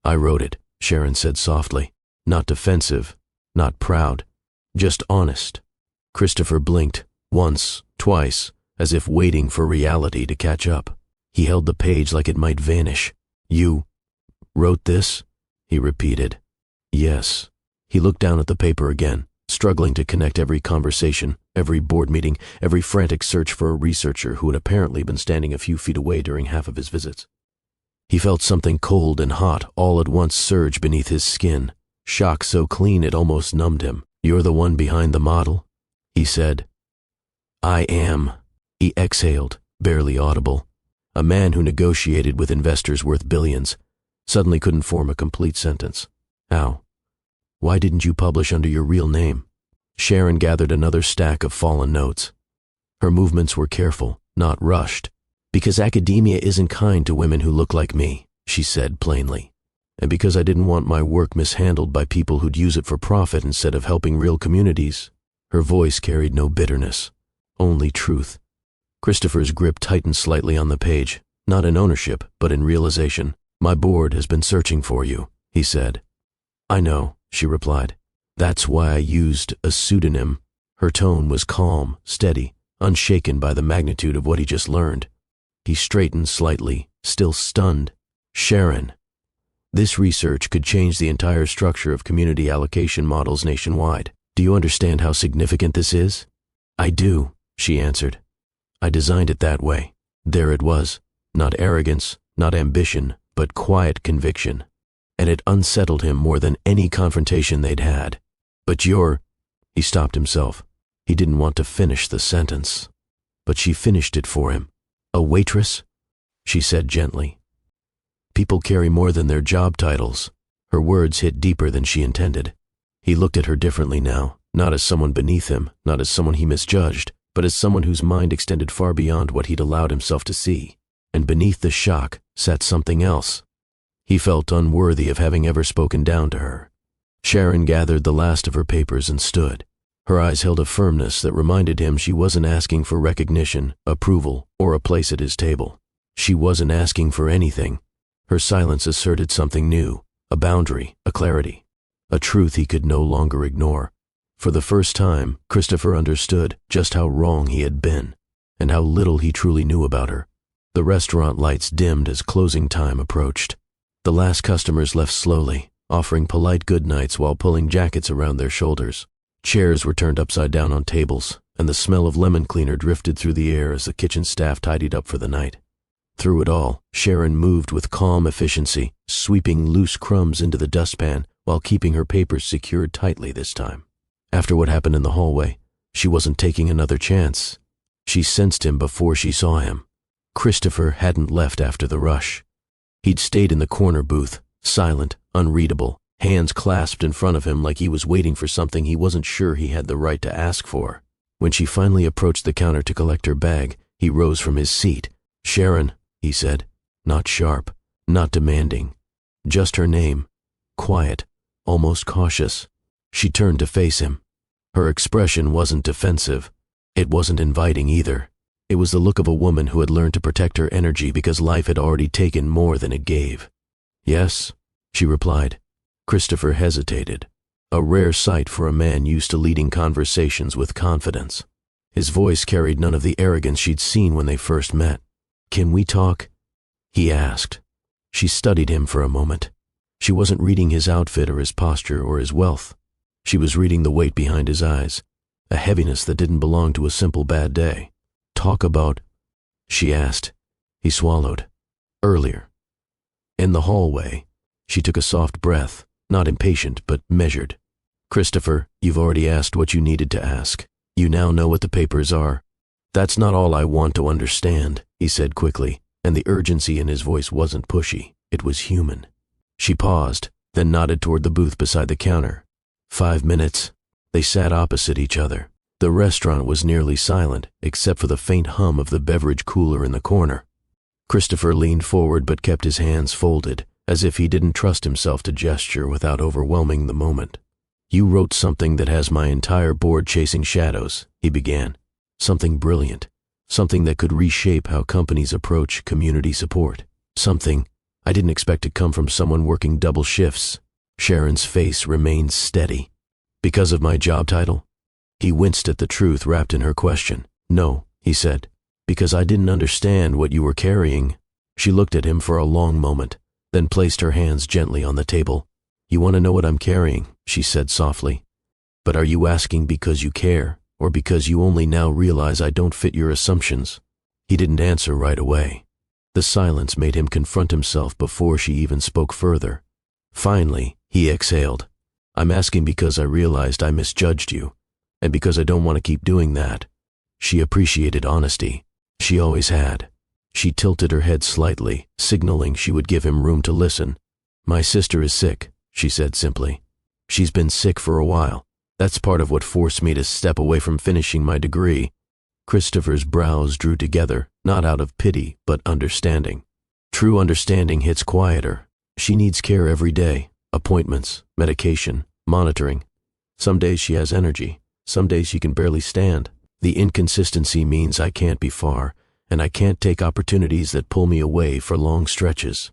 Speaker 1: "I wrote it," Sharon said softly. Not defensive, not proud, just honest. Christopher blinked, once, twice, as if waiting for reality to catch up. He held the page like it might vanish. "You wrote this?" he repeated. "Yes." He looked down at the paper again, struggling to connect every conversation, every board meeting, every frantic search for a researcher who had apparently been standing a few feet away during half of his visits. He felt something cold and hot all at once surge beneath his skin, shock so clean it almost numbed him. "You're the one behind the model?" he said. "I am," he exhaled, barely audible. A man who negotiated with investors worth billions suddenly couldn't form a complete sentence. "How? Why didn't you publish under your real name?" Sharon gathered another stack of fallen notes. Her movements were careful, not rushed. "Because academia isn't kind to women who look like me," she said plainly. "And because I didn't want my work mishandled by people who'd use it for profit instead of helping real communities." Her voice carried no bitterness, only truth. Christopher's grip tightened slightly on the page. Not in ownership, but in realization. My board has been searching for you, he said. I know, she replied. That's why I used a pseudonym. Her tone was calm, steady, unshaken by the magnitude of what he just learned. He straightened slightly, still stunned. Sharon. This research could change the entire structure of community allocation models nationwide. Do you understand how significant this is? I do, she answered. I designed it that way. There it was. Not arrogance, not ambition, but quiet conviction. And it unsettled him more than any confrontation they'd had. But he stopped himself. He didn't want to finish the sentence. But she finished it for him. A waitress? She said gently. People carry more than their job titles. Her words hit deeper than she intended. He looked at her differently now, not as someone beneath him, not as someone he misjudged, but as someone whose mind extended far beyond what he'd allowed himself to see. And beneath the shock sat something else. He felt unworthy of having ever spoken down to her. Sharon gathered the last of her papers and stood. Her eyes held a firmness that reminded him she wasn't asking for recognition, approval, or a place at his table. She wasn't asking for anything. Her silence asserted something new, a boundary, a clarity, a truth he could no longer ignore. For the first time, Christopher understood just how wrong he had been, and how little he truly knew about her. The restaurant lights dimmed as closing time approached. The last customers left slowly, offering polite goodnights while pulling jackets around their shoulders. Chairs were turned upside down on tables, and the smell of lemon cleaner drifted through the air as the kitchen staff tidied up for the night. Through it all, Sharon moved with calm efficiency, sweeping loose crumbs into the dustpan while keeping her papers secured tightly this time. After what happened in the hallway, she wasn't taking another chance. She sensed him before she saw him. Christopher hadn't left after the rush. He'd stayed in the corner booth, silent, unreadable, hands clasped in front of him like he was waiting for something he wasn't sure he had the right to ask for. When she finally approached the counter to collect her bag, he rose from his seat. Sharon, he said, not sharp, not demanding, just her name, quiet, almost cautious. She turned to face him. Her expression wasn't defensive. It wasn't inviting either. It was the look of a woman who had learned to protect her energy because life had already taken more than it gave. Yes, she replied. Christopher hesitated, a rare sight for a man used to leading conversations with confidence. His voice carried none of the arrogance she'd seen when they first met. Can we talk? He asked. She studied him for a moment. She wasn't reading his outfit or his posture or his wealth. She was reading the weight behind his eyes, a heaviness that didn't belong to a simple bad day. Talk about, she asked. He swallowed. Earlier. In the hallway, she took a soft breath, not impatient but measured. Christopher, you've already asked what you needed to ask. You now know what the papers are. That's not all I want to understand, he said quickly, and the urgency in his voice wasn't pushy. It was human. She paused, then nodded toward the booth beside the counter. 5 minutes. They sat opposite each other. The restaurant was nearly silent, except for the faint hum of the beverage cooler in the corner. Christopher leaned forward but kept his hands folded, as if he didn't trust himself to gesture without overwhelming the moment. You wrote something that has my entire board chasing shadows, he began. Something brilliant. Something that could reshape how companies approach community support. Something I didn't expect to come from someone working double shifts. Sharon's face remained steady. Because of my job title? He winced at the truth wrapped in her question. No, he said, because I didn't understand what you were carrying. She looked at him for a long moment, then placed her hands gently on the table. You want to know what I'm carrying, she said softly. But are you asking because you care, or because you only now realize I don't fit your assumptions? He didn't answer right away. The silence made him confront himself before she even spoke further. Finally, he exhaled. I'm asking because I realized I misjudged you, and because I don't want to keep doing that. She appreciated honesty. She always had. She tilted her head slightly, signaling she would give him room to listen. My sister is sick, she said simply. She's been sick for a while. That's part of what forced me to step away from finishing my degree. Christopher's brows drew together, not out of pity, but understanding. True understanding hits quieter. She needs care every day. Appointments, medication, monitoring. Some days she has energy. Some days she can barely stand. The inconsistency means I can't be far, and I can't take opportunities that pull me away for long stretches."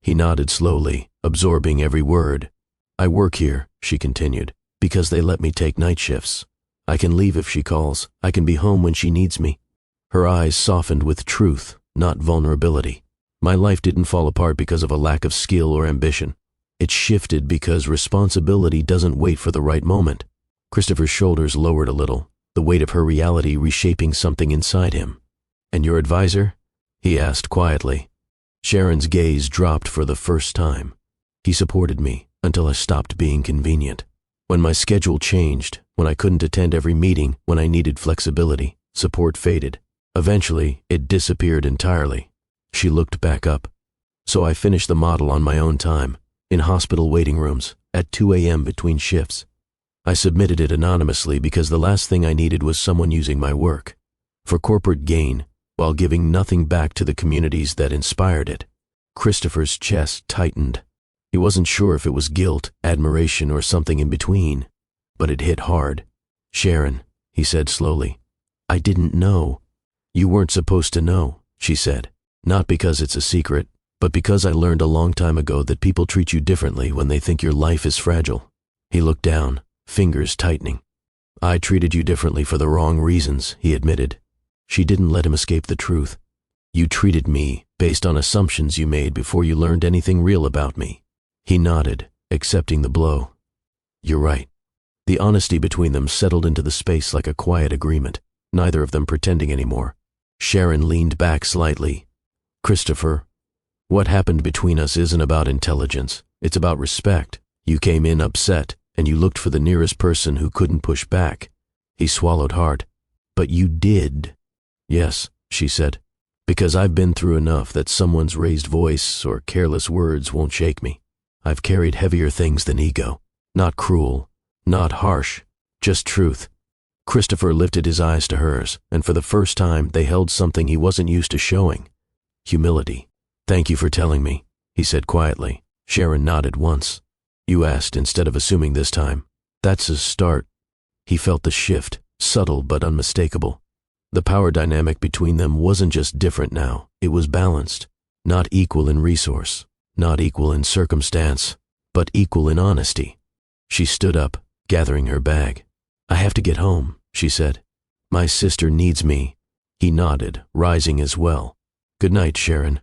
Speaker 1: He nodded slowly, absorbing every word. "I work here," she continued, "because they let me take night shifts. I can leave if she calls. I can be home when she needs me." Her eyes softened with truth, not vulnerability. "My life didn't fall apart because of a lack of skill or ambition. It shifted because responsibility doesn't wait for the right moment." Christopher's shoulders lowered a little, the weight of her reality reshaping something inside him. "And your advisor?" he asked quietly. Sharon's gaze dropped for the first time. "He supported me until I stopped being convenient. When my schedule changed, when I couldn't attend every meeting, when I needed flexibility, support faded. Eventually, it disappeared entirely." She looked back up. "So I finished the model on my own time, in hospital waiting rooms, at 2 a.m. between shifts. I submitted it anonymously because the last thing I needed was someone using my work for corporate gain, while giving nothing back to the communities that inspired it." Christopher's chest tightened. He wasn't sure if it was guilt, admiration, or something in between, but it hit hard. "Sharon," he said slowly, "I didn't know." "You weren't supposed to know," she said. "Not because it's a secret, but because I learned a long time ago that people treat you differently when they think your life is fragile." He looked down, fingers tightening. "I treated you differently for the wrong reasons," he admitted. She didn't let him escape the truth. "You treated me based on assumptions you made before you learned anything real about me." He nodded, accepting the blow. "You're right." The honesty between them settled into the space like a quiet agreement, neither of them pretending anymore. Sharon leaned back slightly. "Christopher, what happened between us isn't about intelligence. It's about respect. You came in upset, and you looked for the nearest person who couldn't push back." He swallowed hard. "But you did." "Yes," she said, "because I've been through enough that someone's raised voice or careless words won't shake me. I've carried heavier things than ego. Not cruel, not harsh, just truth." Christopher lifted his eyes to hers, and for the first time they held something he wasn't used to showing. Humility. "Thank you for telling me," he said quietly. Sharon nodded once. "You asked instead of assuming this time. That's a start." He felt the shift, subtle but unmistakable. The power dynamic between them wasn't just different now, it was balanced. Not equal in resource, not equal in circumstance, but equal in honesty. She stood up, gathering her bag. "I have to get home," she said. "My sister needs me." He nodded, rising as well. "Good night, Sharon."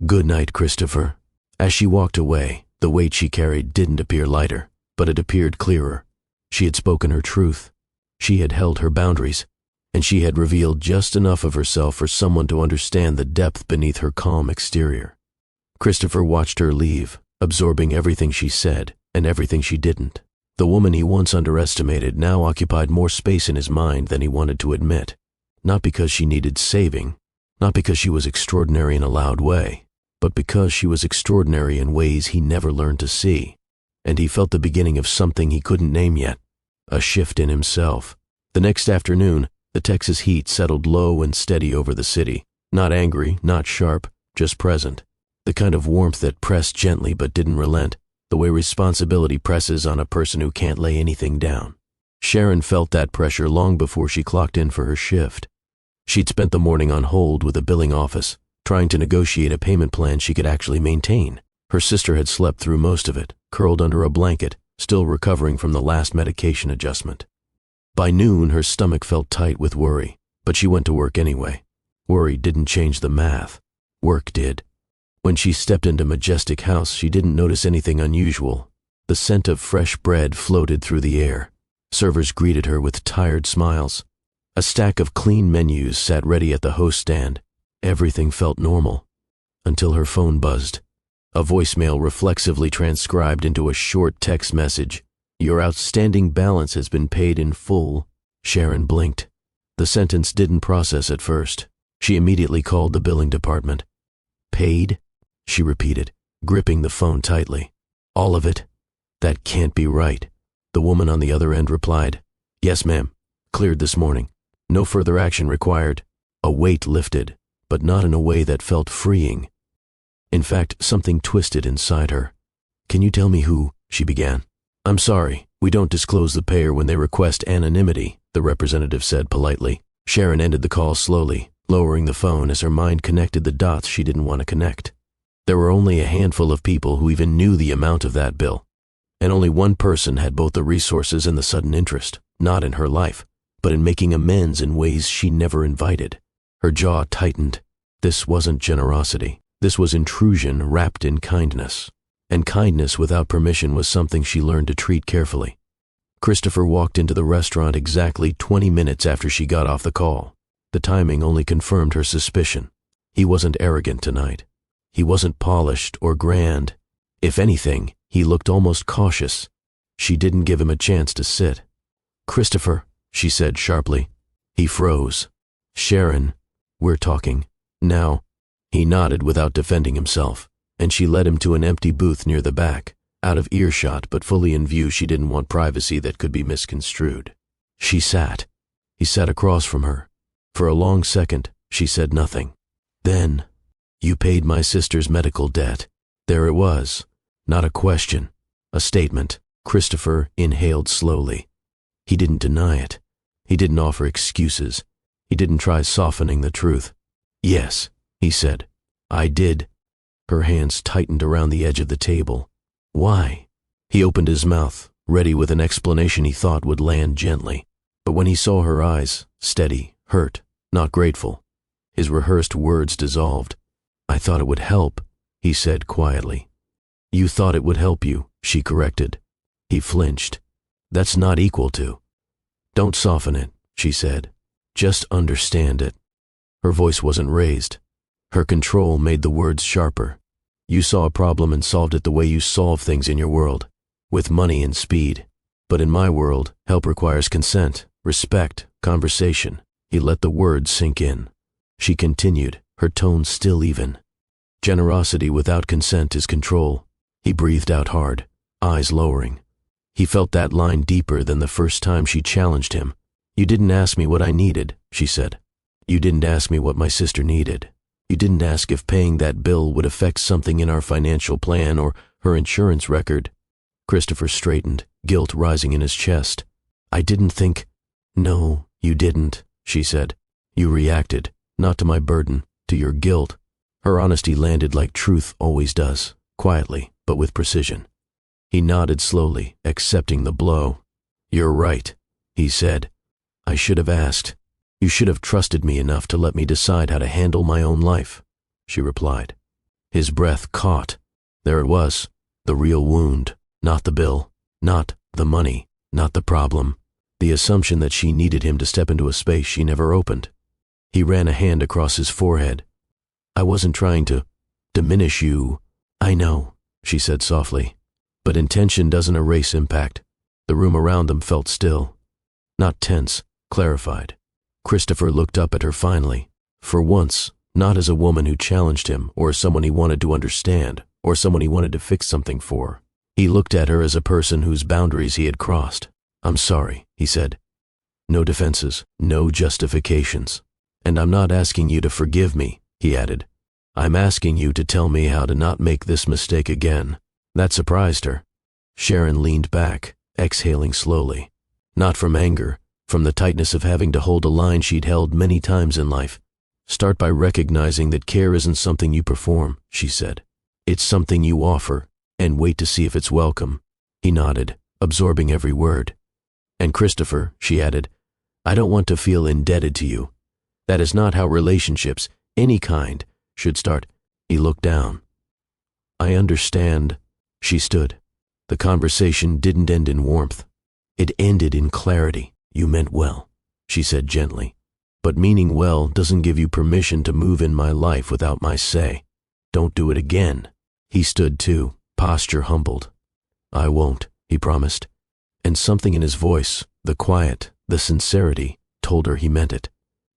Speaker 1: "Good night, Christopher." As she walked away, the weight she carried didn't appear lighter, but it appeared clearer. She had spoken her truth. She had held her boundaries, and she had revealed just enough of herself for someone to understand the depth beneath her calm exterior. Christopher watched her leave, absorbing everything she said and everything she didn't. The woman he once underestimated now occupied more space in his mind than he wanted to admit. Not because she needed saving, not because she was extraordinary in a loud way, but because she was extraordinary in ways he never learned to see. And he felt the beginning of something he couldn't name yet, a shift in himself. The next afternoon, the Texas heat settled low and steady over the city. Not angry, not sharp, just present. The kind of warmth that pressed gently but didn't relent, the way responsibility presses on a person who can't lay anything down. Sharon felt that pressure long before she clocked in for her shift. She'd spent the morning on hold with a billing office, trying to negotiate a payment plan she could actually maintain. Her sister had slept through most of it, curled under a blanket, still recovering from the last medication adjustment. By noon, her stomach felt tight with worry, but she went to work anyway. Worry didn't change the math. Work did. When she stepped into Majestic House, she didn't notice anything unusual. The scent of fresh bread floated through the air. Servers greeted her with tired smiles. A stack of clean menus sat ready at the host stand. Everything felt normal. Until her phone buzzed. A voicemail reflexively transcribed into a short text message. "Your outstanding balance has been paid in full." Sharon blinked. The sentence didn't process at first. She immediately called the billing department. "Paid?" she repeated, gripping the phone tightly. "All of it? That can't be right." The woman on the other end replied, "Yes, ma'am. Cleared this morning. No further action required." A weight lifted, but not in a way that felt freeing. In fact, something twisted inside her. "Can you tell me who?" she began. "I'm sorry, we don't disclose the payer when they request anonymity," the representative said politely. Sharon ended the call slowly, lowering the phone as her mind connected the dots she didn't want to connect. There were only a handful of people who even knew the amount of that bill, and only one person had both the resources and the sudden interest, not in her life, but in making amends in ways she never invited. Her jaw tightened. This wasn't generosity. This was intrusion wrapped in kindness. And kindness without permission was something she learned to treat carefully. Christopher walked into the restaurant exactly 20 minutes after she got off the call. The timing only confirmed her suspicion. He wasn't arrogant tonight. He wasn't polished or grand. If anything, he looked almost cautious. She didn't give him a chance to sit. "Christopher," she said sharply. He froze. "Sharon, we're talking. Now." He nodded without defending himself, and she led him to an empty booth near the back, out of earshot but fully in view. She didn't want privacy that could be misconstrued. She sat. He sat across from her. For a long second, she said nothing. Then, "You paid my sister's medical debt." There it was. Not a question. A statement. Christopher inhaled slowly. He didn't deny it. He didn't offer excuses. He didn't try softening the truth. "Yes," he said. "I did." Her hands tightened around the edge of the table. "Why?" He opened his mouth, ready with an explanation he thought would land gently. But when he saw her eyes, steady, hurt, not grateful, his rehearsed words dissolved. "I thought it would help," he said quietly. "You thought it would help you," she corrected. He flinched. "That's not equal to." "Don't soften it," she said. "Just understand it." Her voice wasn't raised. Her control made the words sharper. "You saw a problem and solved it the way you solve things in your world, with money and speed. But in my world, help requires consent, respect, conversation." He let the words sink in. She continued, her tone still even. "Generosity without consent is control." He breathed out hard, eyes lowering. He felt that line deeper than the first time she challenged him. "You didn't ask me what I needed," she said. "You didn't ask me what my sister needed. You didn't ask if paying that bill would affect something in our financial plan or her insurance record." Christopher straightened, guilt rising in his chest. "I didn't think—" "No, you didn't," she said. "You reacted, not to my burden, to your guilt." Her honesty landed like truth always does, quietly, but with precision. He nodded slowly, accepting the blow. "You're right," he said. "I should have asked. You should have trusted me enough to let me decide how to handle my own life," she replied. His breath caught. There it was, the real wound, not the bill, not the money, not the problem. The assumption that she needed him to step into a space she never opened. He ran a hand across his forehead. "I wasn't trying to diminish you." "I know," she said softly. But intention doesn't erase impact. The room around them felt still. Not tense, clarified. Christopher looked up at her finally, for once, not as a woman who challenged him or someone he wanted to understand or someone he wanted to fix something for. He looked at her as a person whose boundaries he had crossed. "I'm sorry," he said. "No defenses, no justifications. And I'm not asking you to forgive me," he added. "I'm asking you to tell me how to not make this mistake again." That surprised her. Sharon leaned back, exhaling slowly. Not from anger, from the tightness of having to hold a line she'd held many times in life. "Start by recognizing that care isn't something you perform," she said. "It's something you offer, and wait to see if it's welcome." He nodded, absorbing every word. "And Christopher," she added, "I don't want to feel indebted to you. That is not how relationships, any kind, should start." He looked down. "I understand." She stood. The conversation didn't end in warmth. It ended in clarity. "You meant well," she said gently. "But meaning well doesn't give you permission to move in my life without my say. Don't do it again." He stood too, posture humbled. "I won't," he promised. And something in his voice, the quiet, the sincerity, told her he meant it.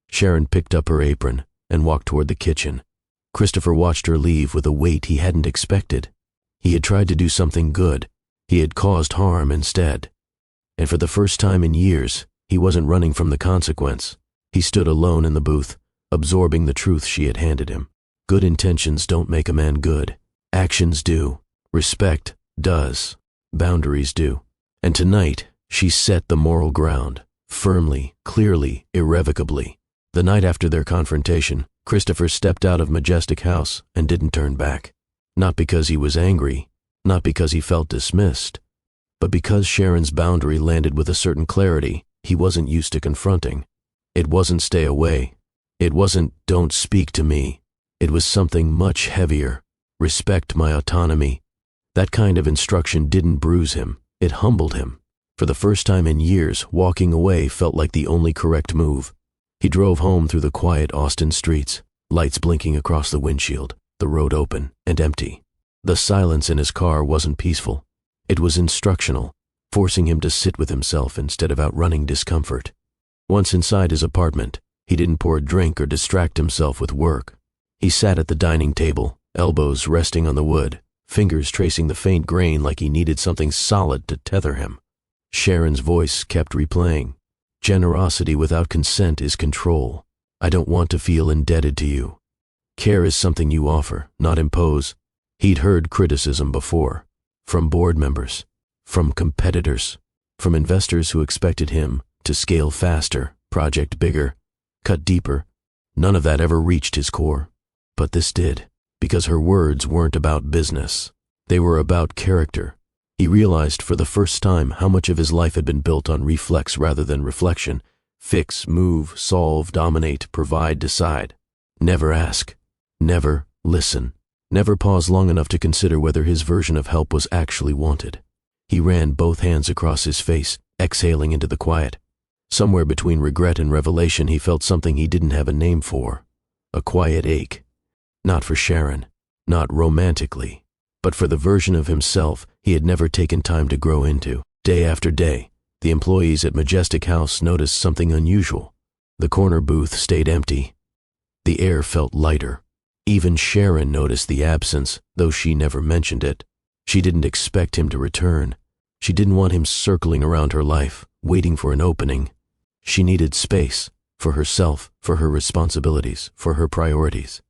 Speaker 1: Sharon picked up her apron and walked toward the kitchen. Christopher watched her leave with a weight he hadn't expected. He had tried to do something good. He had caused harm instead. And for the first time in years, he wasn't running from the consequence. He stood alone in the booth, absorbing the truth she had handed him. Good intentions don't make a man good. Actions do. Respect does. Boundaries do. And tonight, she set the moral ground, firmly, clearly, irrevocably. The night after their confrontation, Christopher stepped out of Majestic House and didn't turn back. Not because he was angry, not because he felt dismissed, but because Sharon's boundary landed with a certain clarity he wasn't used to confronting. It wasn't stay away. It wasn't don't speak to me. It was something much heavier. Respect my autonomy. That kind of instruction didn't bruise him. It humbled him. For the first time in years, walking away felt like the only correct move. He drove home through the quiet Austin streets, lights blinking across the windshield, the road open and empty. The silence in his car wasn't peaceful. It was instructional, forcing him to sit with himself instead of outrunning discomfort. Once inside his apartment, he didn't pour a drink or distract himself with work. He sat at the dining table, elbows resting on the wood, fingers tracing the faint grain like he needed something solid to tether him. Sharon's voice kept replaying. Generosity without consent is control. I don't want to feel indebted to you. Care is something you offer, not impose. He'd heard criticism before, from board members, from competitors, from investors who expected him to scale faster, project bigger, cut deeper. None of that ever reached his core. But this did, because her words weren't about business. They were about character. He realized for the first time how much of his life had been built on reflex rather than reflection. Fix, move, solve, dominate, provide, decide. Never ask. Never listen. Never pause long enough to consider whether his version of help was actually wanted. He ran both hands across his face, exhaling into the quiet. Somewhere between regret and revelation, he felt something he didn't have a name for. A quiet ache. Not for Sharon, not romantically, but for the version of himself he had never taken time to grow into. Day after day, the employees at Majestic House noticed something unusual. The corner booth stayed empty. The air felt lighter. Even Sharon noticed the absence, though she never mentioned it. She didn't expect him to return. She didn't want him circling around her life, waiting for an opening. She needed space, for herself, for her responsibilities, for her priorities.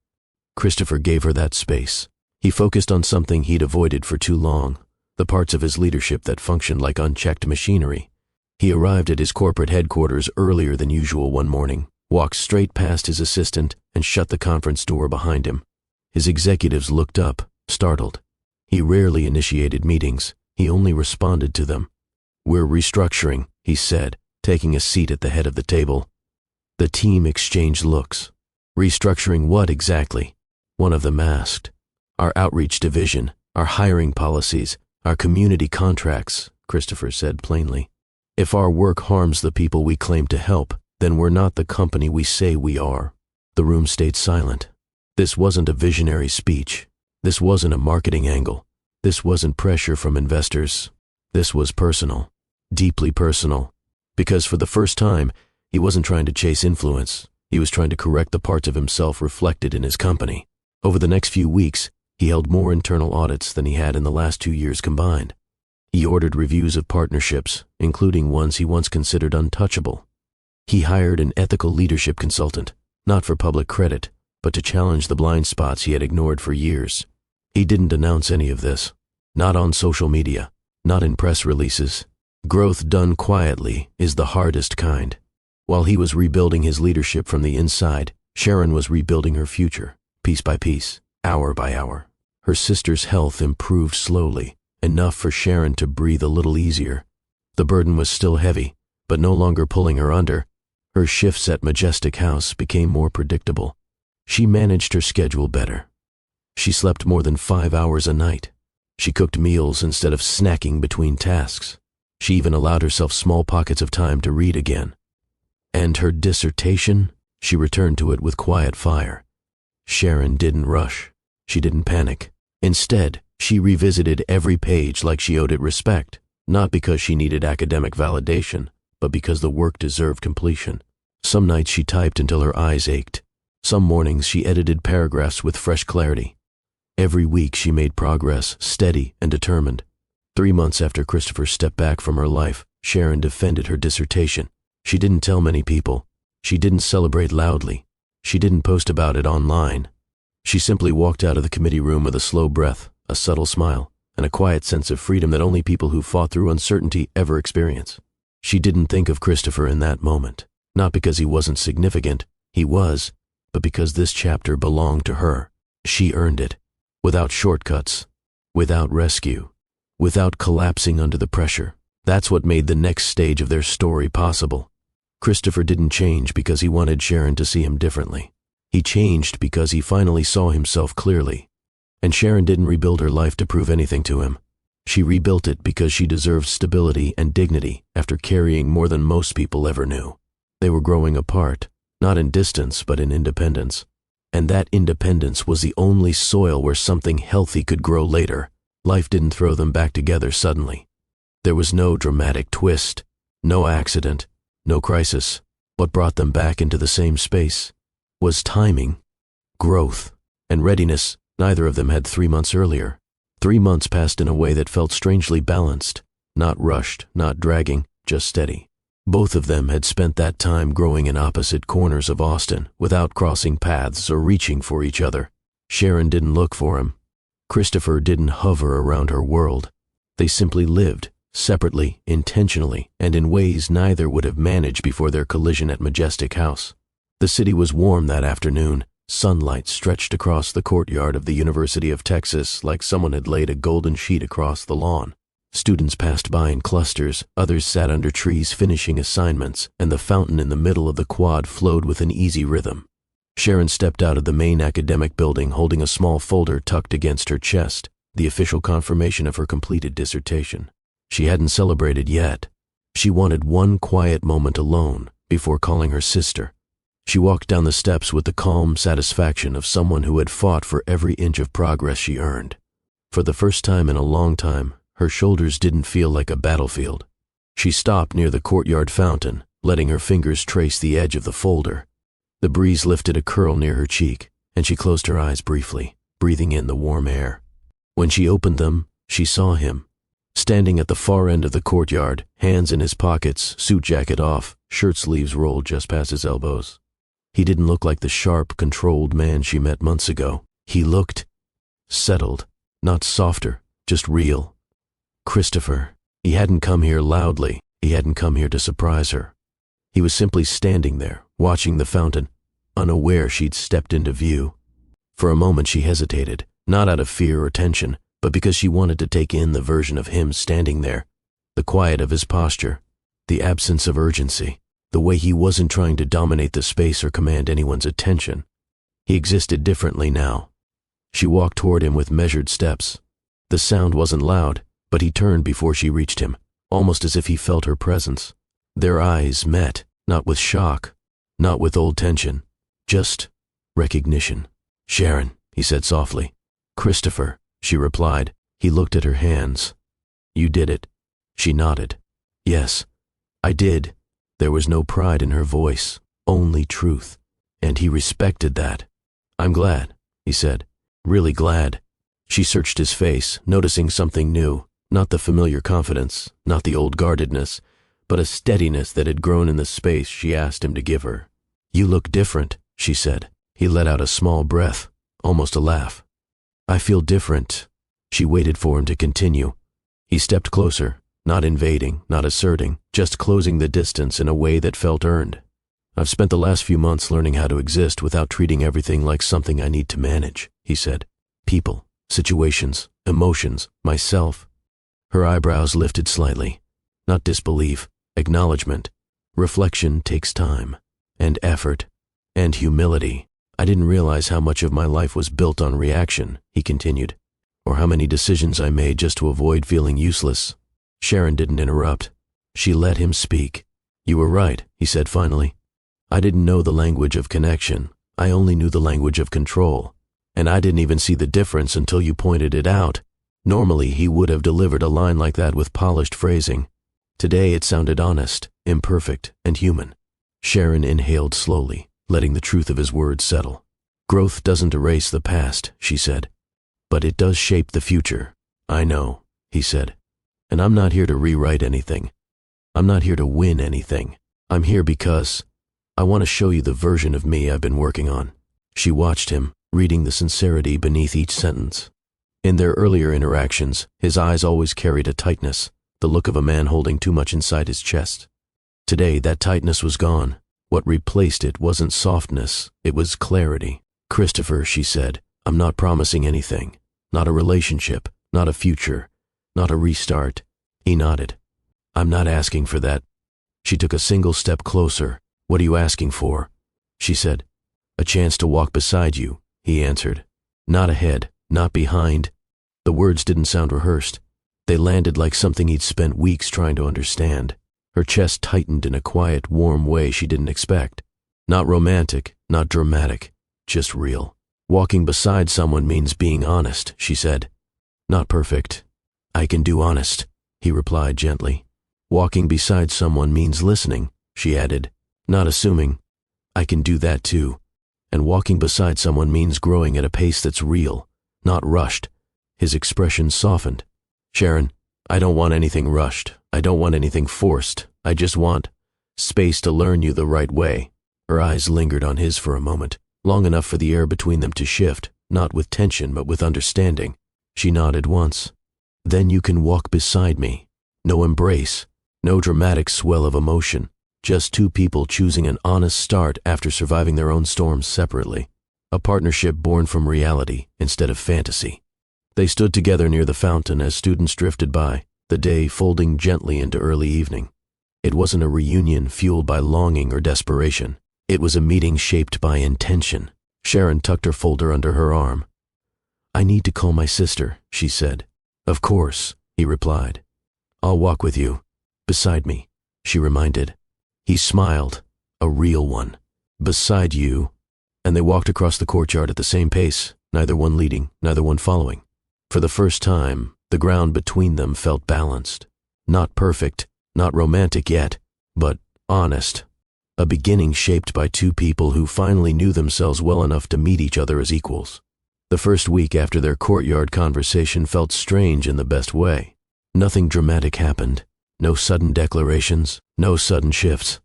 Speaker 1: Christopher gave her that space. He focused on something he'd avoided for too long, the parts of his leadership that functioned like unchecked machinery. He arrived at his corporate headquarters earlier than usual one morning, walked straight past his assistant, and shut the conference door behind him. His executives looked up, startled. He rarely initiated meetings. He only responded to them. "We're restructuring," he said, taking a seat at the head of the table. The team exchanged looks. "Restructuring what exactly?" One of them asked. "Our outreach division, our hiring policies, our community contracts," Christopher said plainly. "If our work harms the people we claim to help, then we're not the company we say we are." The room stayed silent. This wasn't a visionary speech. This wasn't a marketing angle. This wasn't pressure from investors. This was personal, deeply personal. Because for the first time, he wasn't trying to chase influence. He was trying to correct the parts of himself reflected in his company. Over the next few weeks, he held more internal audits than he had in the last 2 years combined. He ordered reviews of partnerships, including ones he once considered untouchable. He hired an ethical leadership consultant, not for public credit, but to challenge the blind spots he had ignored for years. He didn't announce any of this. Not on social media, not in press releases. Growth done quietly is the hardest kind. While he was rebuilding his leadership from the inside, Sharon was rebuilding her future, piece by piece, hour by hour. Her sister's health improved slowly, enough for Sharon to breathe a little easier. The burden was still heavy, but no longer pulling her under. Her shifts at Majestic House became more predictable. She managed her schedule better. She slept more than 5 hours a night. She cooked meals instead of snacking between tasks. She even allowed herself small pockets of time to read again. And her dissertation, she returned to it with quiet fire. Sharon didn't rush. She didn't panic. Instead, she revisited every page like she owed it respect, not because she needed academic validation, but because the work deserved completion. Some nights she typed until her eyes ached. Some mornings she edited paragraphs with fresh clarity. Every week she made progress, steady and determined. 3 months after Christopher stepped back from her life, Sharon defended her dissertation. She didn't tell many people. She didn't celebrate loudly. She didn't post about it online. She simply walked out of the committee room with a slow breath, a subtle smile, and a quiet sense of freedom that only people who fought through uncertainty ever experience. She didn't think of Christopher in that moment, not because he wasn't significant, He was, but because this chapter belonged to her. She earned it, without shortcuts, without rescue, without collapsing under the pressure. That's what made the next stage of their story possible. Christopher didn't change because he wanted Sharon to see him differently. He changed because he finally saw himself clearly. And Sharon didn't rebuild her life to prove anything to him. She rebuilt it because she deserved stability and dignity after carrying more than most people ever knew. They were growing apart, not in distance but in independence. And that independence was the only soil where something healthy could grow later. Life didn't throw them back together suddenly. There was no dramatic twist, no accident, no crisis. What brought them back into the same space was timing, growth, and readiness. Neither of them had 3 months earlier. 3 months passed in a way that felt strangely balanced, not rushed, not dragging, just steady. Both of them had spent that time growing in opposite corners of Austin without crossing paths or reaching for each other. Sharon didn't look for him. Christopher didn't hover around her world. They simply lived, separately, intentionally, and in ways neither would have managed before their collision at Majestic House. The city was warm that afternoon. Sunlight stretched across the courtyard of the University of Texas like someone had laid a golden sheet across the lawn. Students passed by in clusters, others sat under trees finishing assignments, and the fountain in the middle of the quad flowed with an easy rhythm. Sharon stepped out of the main academic building holding a small folder tucked against her chest, the official confirmation of her completed dissertation. She hadn't celebrated yet. She wanted one quiet moment alone before calling her sister. She walked down the steps with the calm satisfaction of someone who had fought for every inch of progress she earned. For the first time in a long time, her shoulders didn't feel like a battlefield. She stopped near the courtyard fountain, letting her fingers trace the edge of the folder. The breeze lifted a curl near her cheek, and she closed her eyes briefly, breathing in the warm air. When she opened them, she saw him, standing at the far end of the courtyard, hands in his pockets, suit jacket off, shirt sleeves rolled just past his elbows. He didn't look like the sharp, controlled man she met months ago. He looked settled, not softer, just real. Christopher. He hadn't come here loudly. He hadn't come here to surprise her. He was simply standing there, watching the fountain, unaware she'd stepped into view. For a moment she hesitated, not out of fear or tension, but because she wanted to take in the version of him standing there, the quiet of his posture, the absence of urgency. The way he wasn't trying to dominate the space or command anyone's attention. He existed differently now. She walked toward him with measured steps. The sound wasn't loud, but he turned before she reached him, almost as if he felt her presence. Their eyes met, not with shock, not with old tension, just recognition. "Sharon," he said softly. "Christopher," she replied. He looked at her hands. "You did it." She nodded. "Yes, I did." There was no pride in her voice, only truth, and he respected that. "I'm glad," he said, "really glad." She searched his face, noticing something new, not the familiar confidence, not the old guardedness, but a steadiness that had grown in the space she asked him to give her. "You look different," she said. He let out a small breath, almost a laugh. "I feel different." She waited for him to continue. He stepped closer. Not invading, not asserting, just closing the distance in a way that felt earned. "I've spent the last few months learning how to exist without treating everything like something I need to manage," he said. "People, situations, emotions, myself." Her eyebrows lifted slightly. Not disbelief, acknowledgement. Reflection takes time, and effort, and humility. "I didn't realize how much of my life was built on reaction," he continued, "or how many decisions I made just to avoid feeling useless." Sharon didn't interrupt. She let him speak. "You were right," he said finally. "I didn't know the language of connection. I only knew the language of control. And I didn't even see the difference until you pointed it out. Normally, he would have delivered a line like that with polished phrasing. Today, it sounded honest, imperfect, and human." Sharon inhaled slowly, letting the truth of his words settle. "Growth doesn't erase the past," she said, "but it does shape the future." "I know," he said. "And I'm not here to rewrite anything. I'm not here to win anything. I'm here because I want to show you the version of me I've been working on." She watched him, reading the sincerity beneath each sentence. In their earlier interactions, his eyes always carried a tightness, the look of a man holding too much inside his chest. Today, that tightness was gone. What replaced it wasn't softness, it was clarity. "Christopher," she said, "I'm not promising anything. Not a relationship, not a future, not a restart." He nodded. "I'm not asking for that." She took a single step closer. "What are you asking for?" she said. "A chance to walk beside you," he answered. "Not ahead, not behind." The words didn't sound rehearsed. They landed like something he'd spent weeks trying to understand. Her chest tightened in a quiet, warm way she didn't expect. Not romantic, not dramatic, just real. "Walking beside someone means being honest," she said. "Not perfect. I can do honest," he replied gently. "Walking beside someone means listening," she added. "Not assuming. I can do that too. And walking beside someone means growing at a pace that's real, not rushed." His expression softened. "Sharon, I don't want anything rushed. I don't want anything forced. I just want space to learn you the right way." Her eyes lingered on his for a moment, long enough for the air between them to shift, not with tension but with understanding. She nodded once. "Then you can walk beside me. No embrace, no dramatic swell of emotion. Just two people choosing an honest start after surviving their own storms separately. A partnership born from reality instead of fantasy." They stood together near the fountain as students drifted by, the day folding gently into early evening. It wasn't a reunion fueled by longing or desperation. It was a meeting shaped by intention. Sharon tucked her folder under her arm. "I need to call my sister," she said. "Of course," he replied. "I'll walk with you. Beside me," she reminded. He smiled, a real one. "Beside you." And they walked across the courtyard at the same pace, neither one leading, neither one following. For the first time, the ground between them felt balanced. Not perfect, not romantic yet, but honest. A beginning shaped by two people who finally knew themselves well enough to meet each other as equals. The first week after their courtyard conversation felt strange in the best way. Nothing dramatic happened. No sudden declarations, no sudden shifts.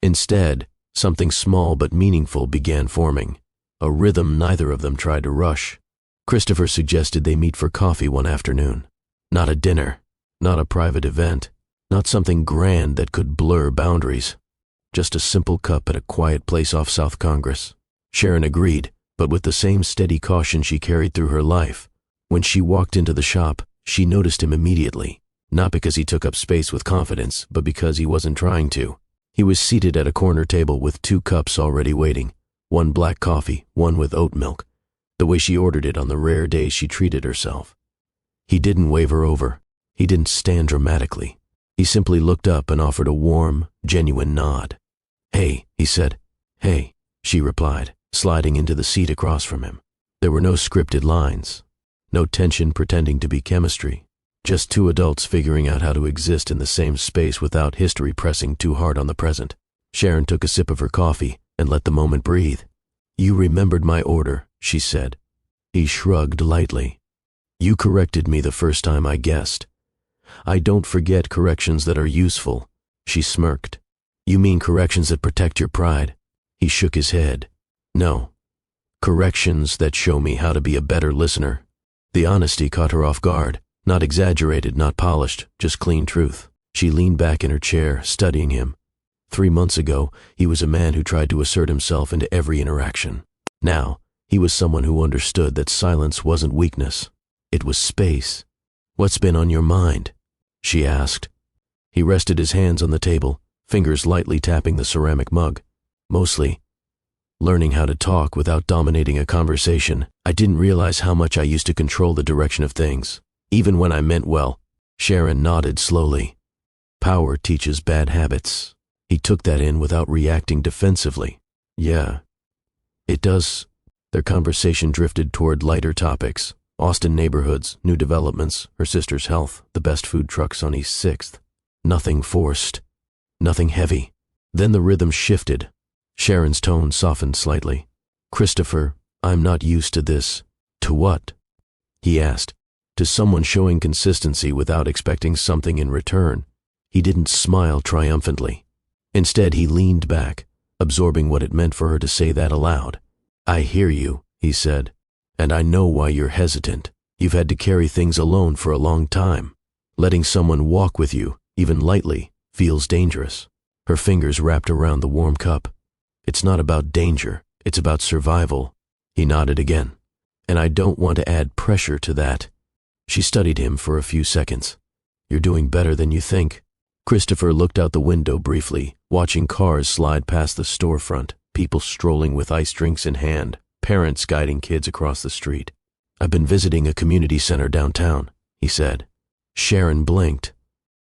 Speaker 1: Instead, something small but meaningful began forming. A rhythm neither of them tried to rush. Christopher suggested they meet for coffee one afternoon. Not a dinner, not a private event, not something grand that could blur boundaries. Just a simple cup at a quiet place off South Congress. Sharon agreed, but with the same steady caution she carried through her life. When she walked into the shop, she noticed him immediately, not because he took up space with confidence, but because he wasn't trying to. He was seated at a corner table with 2 cups already waiting, one black coffee, one with oat milk, the way she ordered it on the rare days she treated herself. He didn't waver over. He didn't stand dramatically. He simply looked up and offered a warm, genuine nod. "Hey," he said. "Hey," she replied, sliding into the seat across from him. There were no scripted lines, no tension pretending to be chemistry, just 2 adults figuring out how to exist in the same space without history pressing too hard on the present. Sharon took a sip of her coffee and let the moment breathe. "You remembered my order," she said. He shrugged lightly. "You corrected me the first time I guessed. I don't forget corrections that are useful." She smirked. "You mean corrections that protect your pride?" He shook his head. "No. Corrections that show me how to be a better listener." The honesty caught her off guard. Not exaggerated, not polished, just clean truth. She leaned back in her chair, studying him. 3 months ago, he was a man who tried to assert himself into every interaction. Now, he was someone who understood that silence wasn't weakness. It was space. "What's been on your mind?" she asked. He rested his hands on the table, fingers lightly tapping the ceramic mug. "Mostly learning how to talk without dominating a conversation. I didn't realize how much I used to control the direction of things, even when I meant well." Sharon nodded slowly. "Power teaches bad habits." He took that in without reacting defensively. "Yeah, it does." Their conversation drifted toward lighter topics. Austin neighborhoods, new developments, her sister's health, the best food trucks on East 6th. Nothing forced. Nothing heavy. Then the rhythm shifted. Sharon's tone softened slightly. "Christopher, I'm not used to this." "To what?" he asked. "To someone showing consistency without expecting something in return." He didn't smile triumphantly. Instead, he leaned back, absorbing what it meant for her to say that aloud. "I hear you," he said, "and I know why you're hesitant. You've had to carry things alone for a long time. Letting someone walk with you, even lightly, feels dangerous." Her fingers wrapped around the warm cup. It's not about danger, it's about survival. He nodded again. And I don't want to add pressure to that. She studied him for a few seconds. You're doing better than you think. Christopher looked out the window briefly, watching cars slide past the storefront, people strolling with ice drinks in hand, parents guiding kids across the street. I've been visiting a community center downtown, he said. Sharon blinked.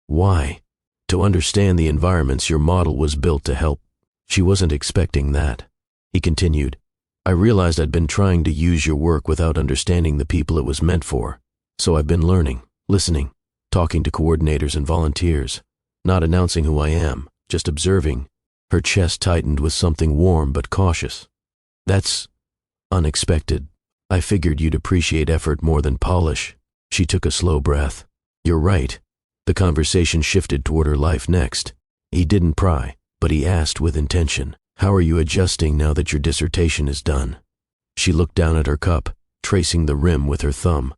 Speaker 1: Why? To understand the environments your model was built to help. She wasn't expecting that. He continued, I realized I'd been trying to use your work without understanding the people it was meant for. So I've been learning, listening, talking to coordinators and volunteers, not announcing who I am, just observing. Her chest tightened with something warm but cautious. That's unexpected. I figured you'd appreciate effort more than polish. She took a slow breath. You're right. The conversation shifted toward her life next. He didn't pry, but he asked with intention, how are you adjusting now that your dissertation is done? She looked down at her cup, tracing the rim with her thumb.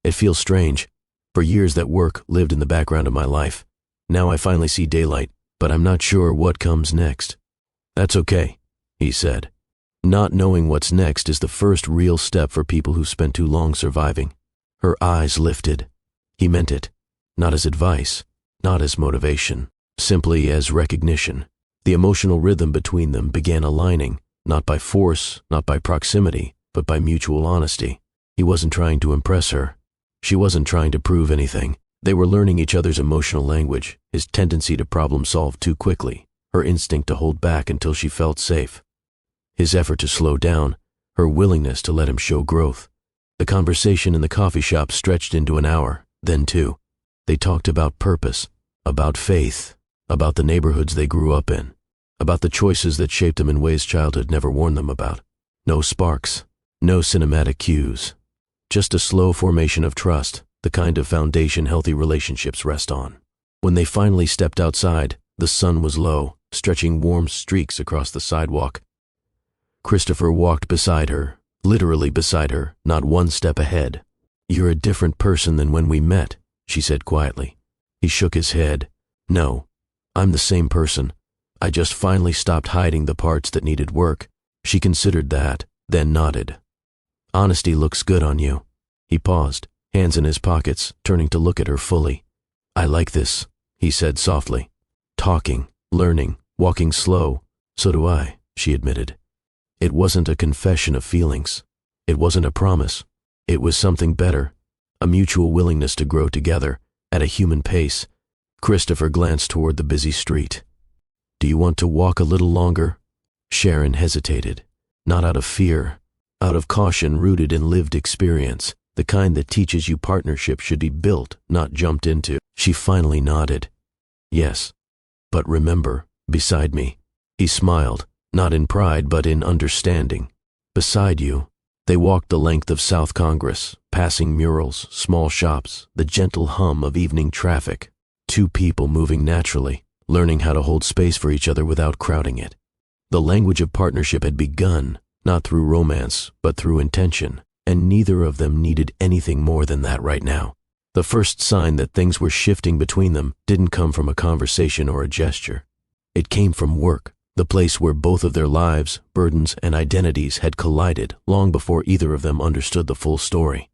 Speaker 1: It feels strange. For years that work lived in the background of my life. Now I finally see daylight, but I'm not sure what comes next. That's okay, he said. Not knowing what's next is the first real step for people who spent too long surviving. Her eyes lifted. He meant it. Not as advice, not as motivation, simply as recognition. The emotional rhythm between them began aligning, not by force, not by proximity, but by mutual honesty. He wasn't trying to impress her. She wasn't trying to prove anything. They were learning each other's emotional language, his tendency to problem solve too quickly, her instinct to hold back until she felt safe. His effort to slow down, her willingness to let him show growth. The conversation in the coffee shop stretched into an hour, then two. They talked about purpose, about faith, about the neighborhoods they grew up in, about the choices that shaped them in ways childhood never warned them about. No sparks, no cinematic cues. Just a slow formation of trust, the kind of foundation healthy relationships rest on. When they finally stepped outside, the sun was low, stretching warm streaks across the sidewalk. Christopher walked beside her, literally beside her, not one step ahead. You're a different person than when we met, she said quietly. He shook his head. No, I'm the same person. I just finally stopped hiding the parts that needed work. She considered that, then nodded. Honesty looks good on you. He paused, hands in his pockets, turning to look at her fully. I like this, he said softly. Talking, learning, walking slow. So do I, she admitted. It wasn't a confession of feelings. It wasn't a promise. It was something better, a mutual willingness to grow together, at a human pace. Christopher glanced toward the busy street. Do you want to walk a little longer? Sharon hesitated, not out of fear, out of caution rooted in lived experience, the kind that teaches you partnership should be built, not jumped into. She finally nodded. Yes, but remember, beside me. He smiled, not in pride but in understanding. Beside you. They walked the length of South Congress, passing murals, small shops, the gentle hum of evening traffic. Two people moving naturally, learning how to hold space for each other without crowding it. The language of partnership had begun, not through romance, but through intention, and neither of them needed anything more than that right now. The first sign that things were shifting between them didn't come from a conversation or a gesture. It came from work, the place where both of their lives, burdens, and identities had collided long before either of them understood the full story.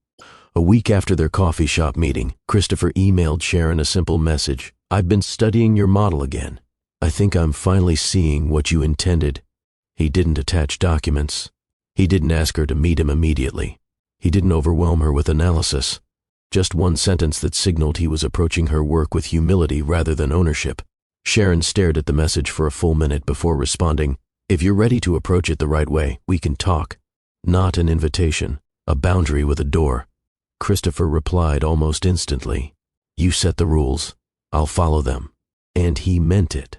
Speaker 1: A week after their coffee shop meeting, Christopher emailed Sharon a simple message. I've been studying your model again. I think I'm finally seeing what you intended. He didn't attach documents. He didn't ask her to meet him immediately. He didn't overwhelm her with analysis. Just one sentence that signaled he was approaching her work with humility rather than ownership. Sharon stared at the message for a full minute before responding, if you're ready to approach it the right way, we can talk. Not an invitation, a boundary with a door. Christopher replied almost instantly, you set the rules, I'll follow them. And he meant it.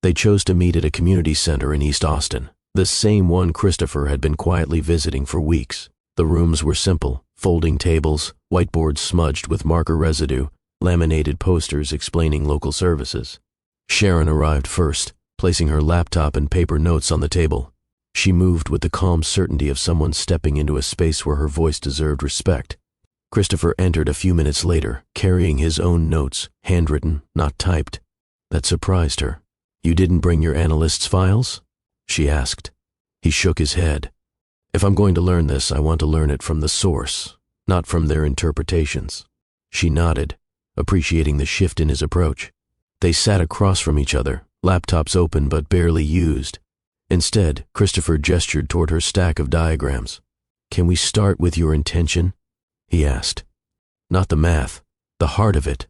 Speaker 1: They chose to meet at a community center in East Austin, the same one Christopher had been quietly visiting for weeks. The rooms were simple, folding tables, whiteboards smudged with marker residue, laminated posters explaining local services. Sharon arrived first, placing her laptop and paper notes on the table. She moved with the calm certainty of someone stepping into a space where her voice deserved respect. Christopher entered a few minutes later, carrying his own notes, handwritten, not typed. That surprised her. You didn't bring your analyst's files? she asked. He shook his head. If I'm going to learn this, I want to learn it from the source, not from their interpretations. She nodded, appreciating the shift in his approach. They sat across from each other, laptops open but barely used. Instead, Christopher gestured toward her stack of diagrams. Can we start with your intention? He asked. Not the math, the heart of it.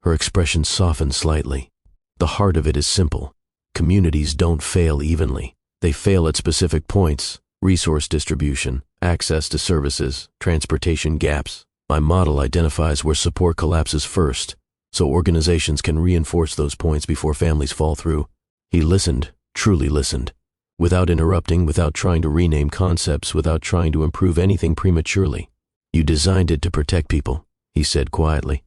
Speaker 1: Her expression softened slightly. The heart of it is simple. Communities don't fail evenly. They fail at specific points: resource distribution, access to services, transportation gaps. My model identifies where support collapses first, so organizations can reinforce those points before families fall through. He listened, truly listened, without interrupting, without trying to rename concepts, without trying to improve anything prematurely. You designed it to protect people, he said quietly.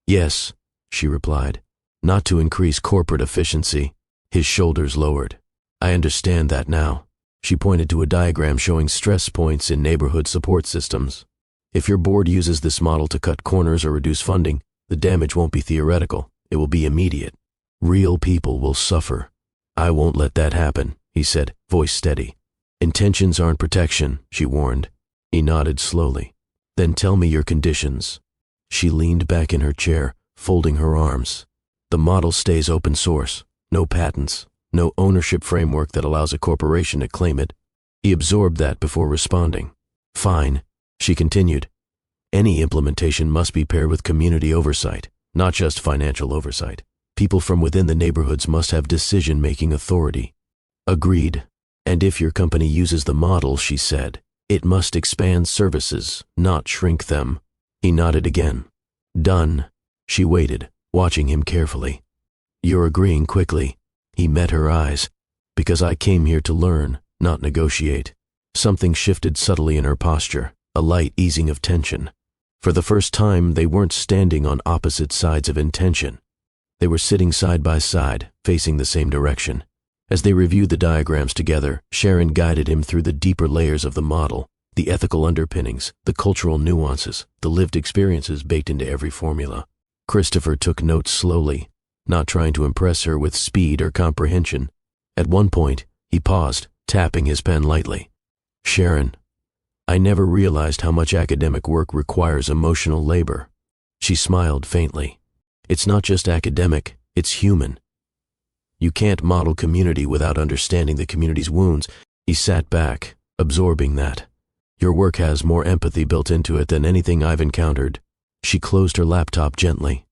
Speaker 1: Yes, she replied, not to increase corporate efficiency. His shoulders lowered. I understand that now. She pointed to a diagram showing stress points in neighborhood support systems. If your board uses this model to cut corners or reduce funding, the damage won't be theoretical. It will be immediate. Real people will suffer. I won't let that happen, he said, voice steady. Intentions aren't protection, she warned. He nodded slowly. Then tell me your conditions. She leaned back in her chair, folding her arms. The model stays open source. No patents. No ownership framework that allows a corporation to claim it. He absorbed that before responding. Fine, she continued. Any implementation must be paired with community oversight, not just financial oversight. People from within the neighborhoods must have decision-making authority. Agreed. And if your company uses the model, she said, it must expand services, not shrink them. He nodded again. Done. She waited, watching him carefully. You're agreeing quickly. He met her eyes. Because I came here to learn, not negotiate. Something shifted subtly in her posture, a light easing of tension. For the first time, they weren't standing on opposite sides of intention. They were sitting side by side, facing the same direction. As they reviewed the diagrams together, Sharon guided him through the deeper layers of the model, the ethical underpinnings, the cultural nuances, the lived experiences baked into every formula. Christopher took notes slowly, not trying to impress her with speed or comprehension. At one point, he paused, tapping his pen lightly. Sharon, I never realized how much academic work requires emotional labor. She smiled faintly. It's not just academic, it's human. You can't model community without understanding the community's wounds. He sat back, absorbing that. Your work has more empathy built into it than anything I've encountered. She closed her laptop gently.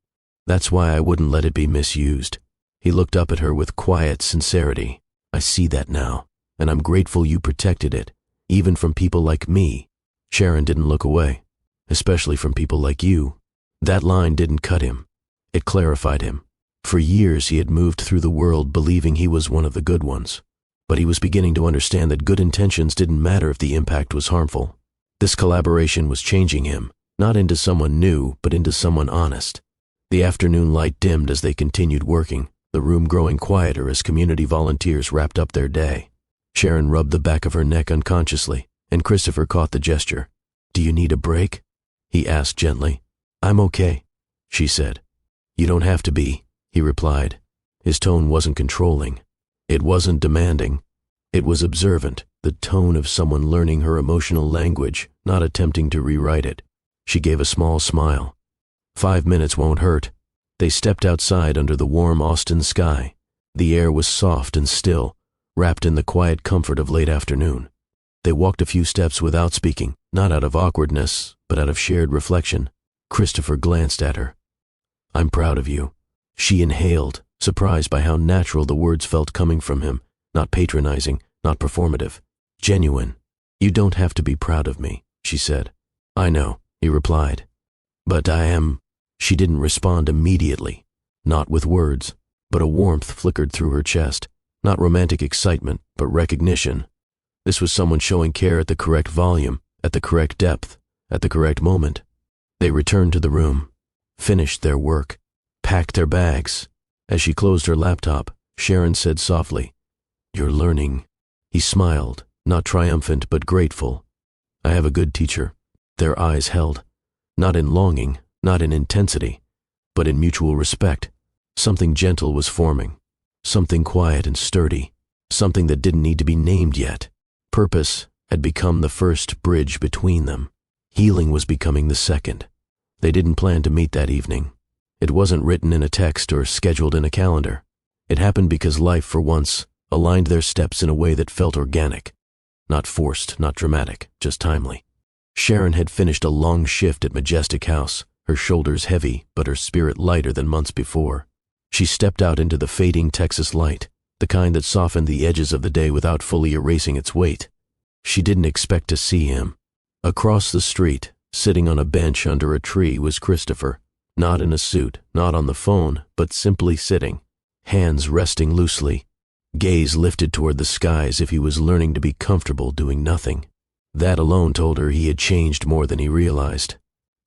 Speaker 1: That's why I wouldn't let it be misused. He looked up at her with quiet sincerity. I see that now, and I'm grateful you protected it, even from people like me. Sharon didn't look away, especially from people like you. That line didn't cut him. It clarified him. For years he had moved through the world believing he was one of the good ones. But he was beginning to understand that good intentions didn't matter if the impact was harmful. This collaboration was changing him, not into someone new, but into someone honest. The afternoon light dimmed as they continued working, the room growing quieter as community volunteers wrapped up their day. Sharon rubbed the back of her neck unconsciously, and Christopher caught the gesture. Do you need a break? He asked gently. I'm okay, she said. You don't have to be, he replied. His tone wasn't controlling. It wasn't demanding. It was observant, the tone of someone learning her emotional language, not attempting to rewrite it. She gave a small smile. 5 minutes won't hurt. They stepped outside under the warm Austin sky. The air was soft and still, wrapped in the quiet comfort of late afternoon. They walked a few steps without speaking, not out of awkwardness, but out of shared reflection. Christopher glanced at her. I'm proud of you. She inhaled, surprised by how natural the words felt coming from him, not patronizing, not performative. Genuine. You don't have to be proud of me, she said. I know, he replied. But I am. She didn't respond immediately, not with words, but a warmth flickered through her chest, not romantic excitement, but recognition. This was someone showing care at the correct volume, at the correct depth, at the correct moment. They returned to the room, finished their work, packed their bags. As she closed her laptop, Sharon said softly, You're learning. He smiled, not triumphant but grateful. I have a good teacher. Their eyes held, not in longing, not in intensity, but in mutual respect. Something gentle was forming, something quiet and sturdy. something that didn't need to be named yet. Purpose had become the first bridge between them. Healing was becoming the second. They didn't plan to meet that evening. It wasn't written in a text or scheduled in a calendar. It happened because life, for once, aligned their steps in a way that felt organic. Not forced, not dramatic, just timely. Sharon had finished a long shift at Majestic House, her shoulders heavy but her spirit lighter than months before. She stepped out into the fading Texas light, the kind that softened the edges of the day without fully erasing its weight. She didn't expect to see him. Across the street, sitting on a bench under a tree, was Christopher, not in a suit, not on the phone, but simply sitting, hands resting loosely, gaze lifted toward the sky as if he was learning to be comfortable doing nothing. That alone told her he had changed more than he realized.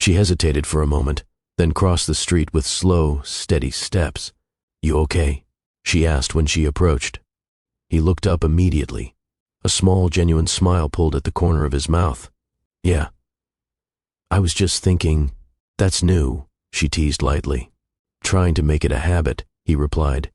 Speaker 1: She hesitated for a moment, then crossed the street with slow, steady steps. "You okay?" she asked when she approached. He looked up immediately. A small, genuine smile pulled at the corner of his mouth. "Yeah. I was just thinking, that's new," she teased lightly. "Trying to make it a habit," he replied.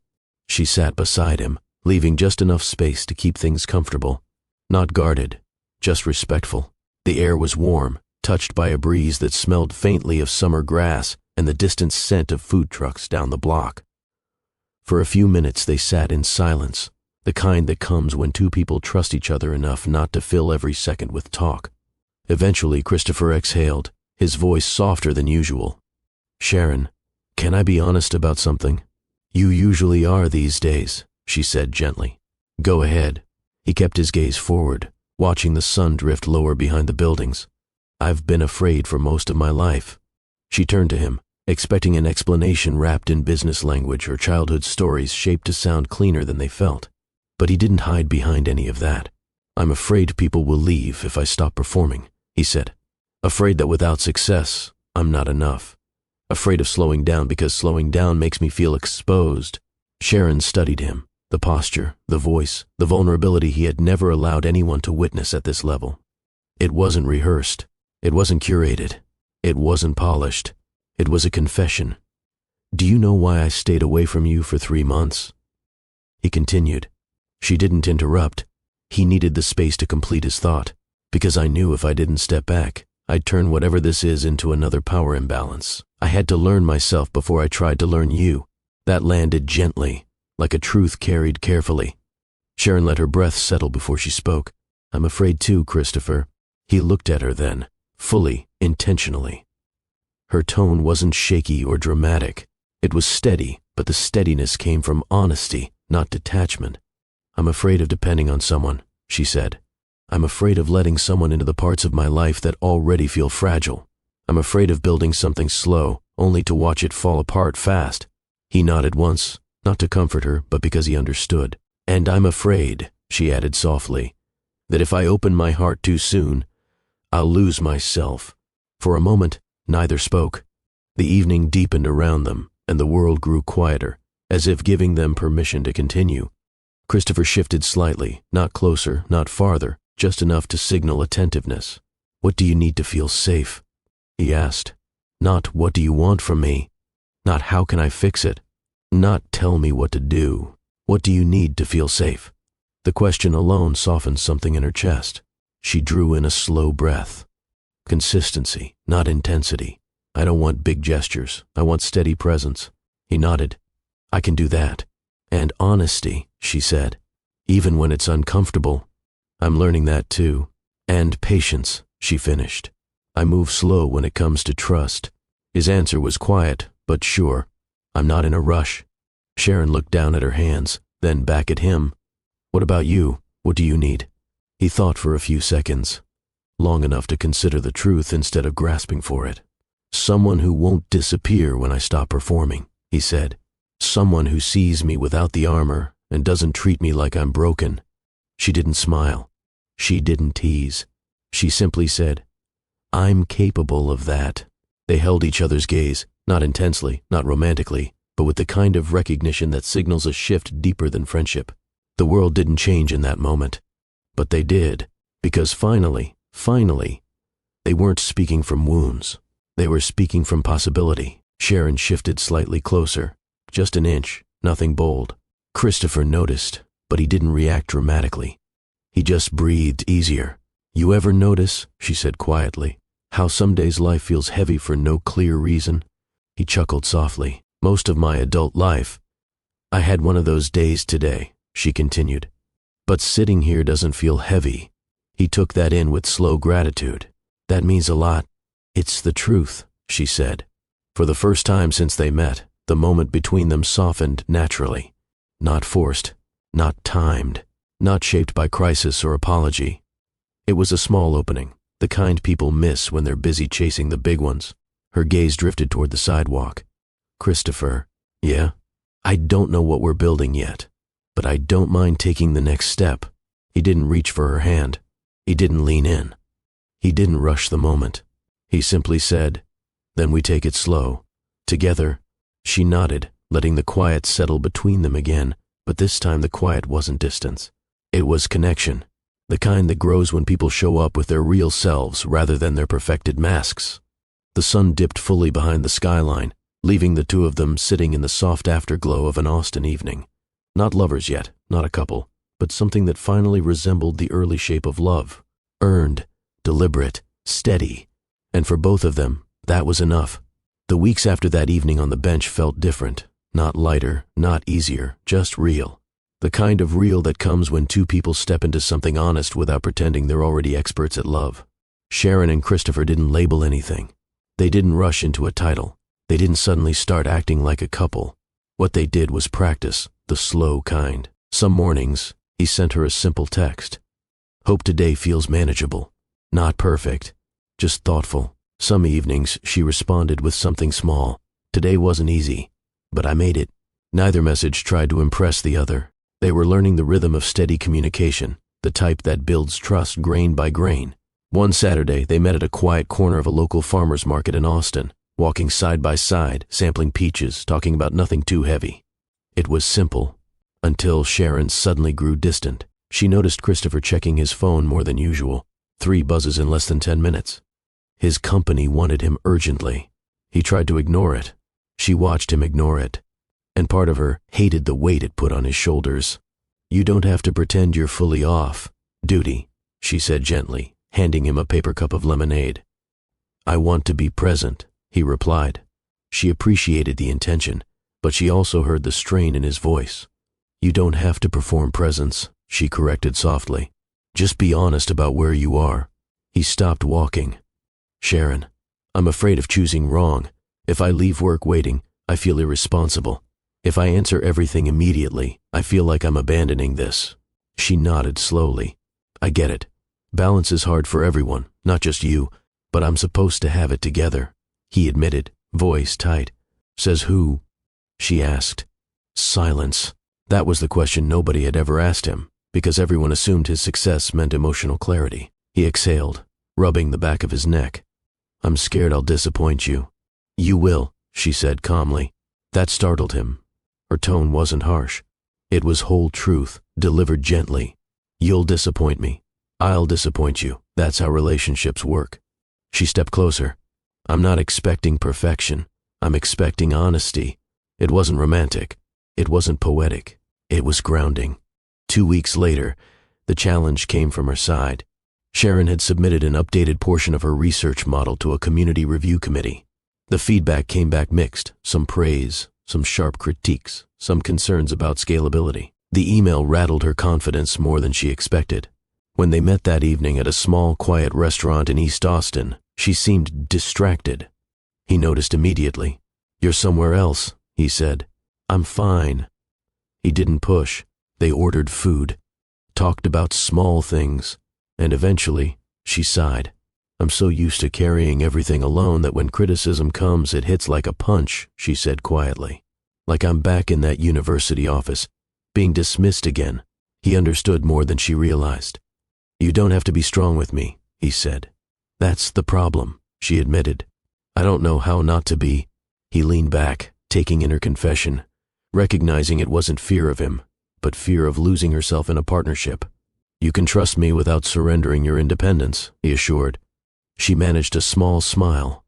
Speaker 1: She sat beside him, leaving just enough space to keep things comfortable. Not guarded, just respectful. The air was warm, touched by a breeze that smelled faintly of summer grass and the distant scent of food trucks down the block. For a few minutes they sat in silence, the kind that comes when two people trust each other enough not to fill every second with talk. Eventually, Christopher exhaled, his voice softer than usual. "Sharon, can I be honest about something?" "You usually are these days," she said gently. "Go ahead." He kept his gaze forward, watching the sun drift lower behind the buildings. "I've been afraid for most of my life." She turned to him, expecting an explanation wrapped in business language or childhood stories shaped to sound cleaner than they felt. But he didn't hide behind any of that. "I'm afraid people will leave if I stop performing," he said. "Afraid that without success, I'm not enough. Afraid of slowing down because slowing down makes me feel exposed." Sharon studied him, the posture, the voice, the vulnerability he had never allowed anyone to witness at this level. It wasn't rehearsed. It wasn't curated. It wasn't polished. It was a confession. "Do you know why I stayed away from you for 3 months?" He continued. She didn't interrupt. He needed the space to complete his thought. "Because I knew if I didn't step back, I'd turn whatever this is into another power imbalance. I had to learn myself before I tried to learn you." That landed gently, like a truth carried carefully. Sharon let her breath settle before she spoke. "I'm afraid too, Christopher." He looked at her then, fully, intentionally. Her tone wasn't shaky or dramatic. It was steady, but the steadiness came from honesty, not detachment. "I'm afraid of depending on someone," she said. "I'm afraid of letting someone into the parts of my life that already feel fragile. I'm afraid of building something slow, only to watch it fall apart fast." He nodded once, not to comfort her, but because he understood. "And I'm afraid," she added softly, "that if I open my heart too soon, I'll lose myself." For a moment, neither spoke. The evening deepened around them, and the world grew quieter, as if giving them permission to continue. Christopher shifted slightly, not closer, not farther, just enough to signal attentiveness. "What do you need to feel safe?" he asked. "Not what do you want from me? Not how can I fix it? Not tell me what to do. What do you need to feel safe?" The question alone softened something in her chest. She drew in a slow breath. "Consistency, not intensity. I don't want big gestures. I want steady presence." He nodded. "I can do that. And honesty," she said, "even when it's uncomfortable." "I'm learning that too." "And patience," she finished. "I move slow when it comes to trust." His answer was quiet, but sure. "I'm not in a rush." Sharon looked down at her hands, then back at him. "What about you? What do you need?" He thought for a few seconds, long enough to consider the truth instead of grasping for it. "Someone who won't disappear when I stop performing," he said. "Someone who sees me without the armor and doesn't treat me like I'm broken." She didn't smile. She didn't tease. She simply said, "I'm capable of that." They held each other's gaze, not intensely, not romantically, but with the kind of recognition that signals a shift deeper than friendship. The world didn't change in that moment, but they did, because finally, they weren't speaking from wounds. They were speaking from possibility. Sharon shifted slightly closer, just an inch, nothing bold. Christopher noticed. but he didn't react dramatically. He just breathed easier. "You ever notice," she said quietly, "how some days life feels heavy for no clear reason?" He chuckled softly. "Most of my adult life, I had one of those days today," she continued. "But sitting here doesn't feel heavy." He took that in with slow gratitude. "That means a lot." "It's the truth," she said. For the first time since they met, the moment between them softened naturally. Not forced, not timed, not shaped by crisis or apology. It was a small opening, the kind people miss when they're busy chasing the big ones. Her gaze drifted toward the sidewalk. "Christopher." "Yeah?" "I don't know what we're building yet, but I don't mind taking the next step." He didn't reach for her hand. He didn't lean in. He didn't rush the moment. He simply said, "Then we take it slow. Together." She nodded, letting the quiet settle between them again, but this time the quiet wasn't distance. It was connection, the kind that grows when people show up with their real selves rather than their perfected masks. The sun dipped fully behind the skyline, leaving the two of them sitting in the soft afterglow of an Austin evening. Not lovers yet, not a couple, but something that finally resembled the early shape of love. Earned, deliberate, steady. And for both of them, that was enough. The weeks after that evening on the bench felt different. Not lighter, not easier, just real. The kind of real that comes when two people step into something honest without pretending they're already experts at love. Sharon and Christopher didn't label anything. They didn't rush into a title. They didn't suddenly start acting like a couple. What they did was practice, the slow kind. Some mornings, he sent her a simple text. "Hope today feels manageable. Not perfect, just thoughtful." Some evenings, she responded with something small. "Today wasn't easy, but I made it." Neither message tried to impress the other. They were learning the rhythm of steady communication, the type that builds trust grain by grain. One Saturday, they met at a quiet corner of a local farmer's market in Austin, walking side by side, sampling peaches, talking about nothing too heavy. It was simple, until Sharon suddenly grew distant. She noticed Christopher checking his phone more than usual, 3 buzzes in less than 10 minutes. His company wanted him urgently. He tried to ignore it. She watched him ignore it, and part of her hated the weight it put on his shoulders. "You don't have to pretend you're fully off duty," she said gently, handing him a paper cup of lemonade. "I want to be present," he replied. She appreciated the intention, but she also heard the strain in his voice. "You don't have to perform presence," she corrected softly. "Just be honest about where you are." He stopped walking. "Sharon, I'm afraid of choosing wrong. If I leave work waiting, I feel irresponsible. If I answer everything immediately, I feel like I'm abandoning this." She nodded slowly. "I get it. Balance is hard for everyone, not just you, but I'm supposed to have it together," he admitted, voice tight. "Says who?" she asked. Silence. That was the question nobody had ever asked him, because everyone assumed his success meant emotional clarity. He exhaled, rubbing the back of his neck. "I'm scared I'll disappoint you." "You will," she said calmly. That startled him. Her tone wasn't harsh. It was whole truth, delivered gently. "You'll disappoint me. I'll disappoint you. That's how relationships work." She stepped closer. "I'm not expecting perfection. I'm expecting honesty." It wasn't romantic. It wasn't poetic. It was grounding. 2 weeks later, the challenge came from her side. Sharon had submitted an updated portion of her research model to a community review committee. The feedback came back mixed, some praise, some sharp critiques, some concerns about scalability. The email rattled her confidence more than she expected. When they met that evening at a small, quiet restaurant in East Austin, she seemed distracted. He noticed immediately. "You're somewhere else," he said. "I'm fine." He didn't push. They ordered food, talked about small things, and eventually, she sighed. "I'm so used to carrying everything alone that when criticism comes, it hits like a punch," she said quietly. "Like I'm back in that university office, being dismissed again." He understood more than she realized. "You don't have to be strong with me," he said. "That's the problem," she admitted. "I don't know how not to be." He leaned back, taking in her confession, recognizing it wasn't fear of him, but fear of losing herself in a partnership. "You can trust me without surrendering your independence," he assured. She managed a small smile.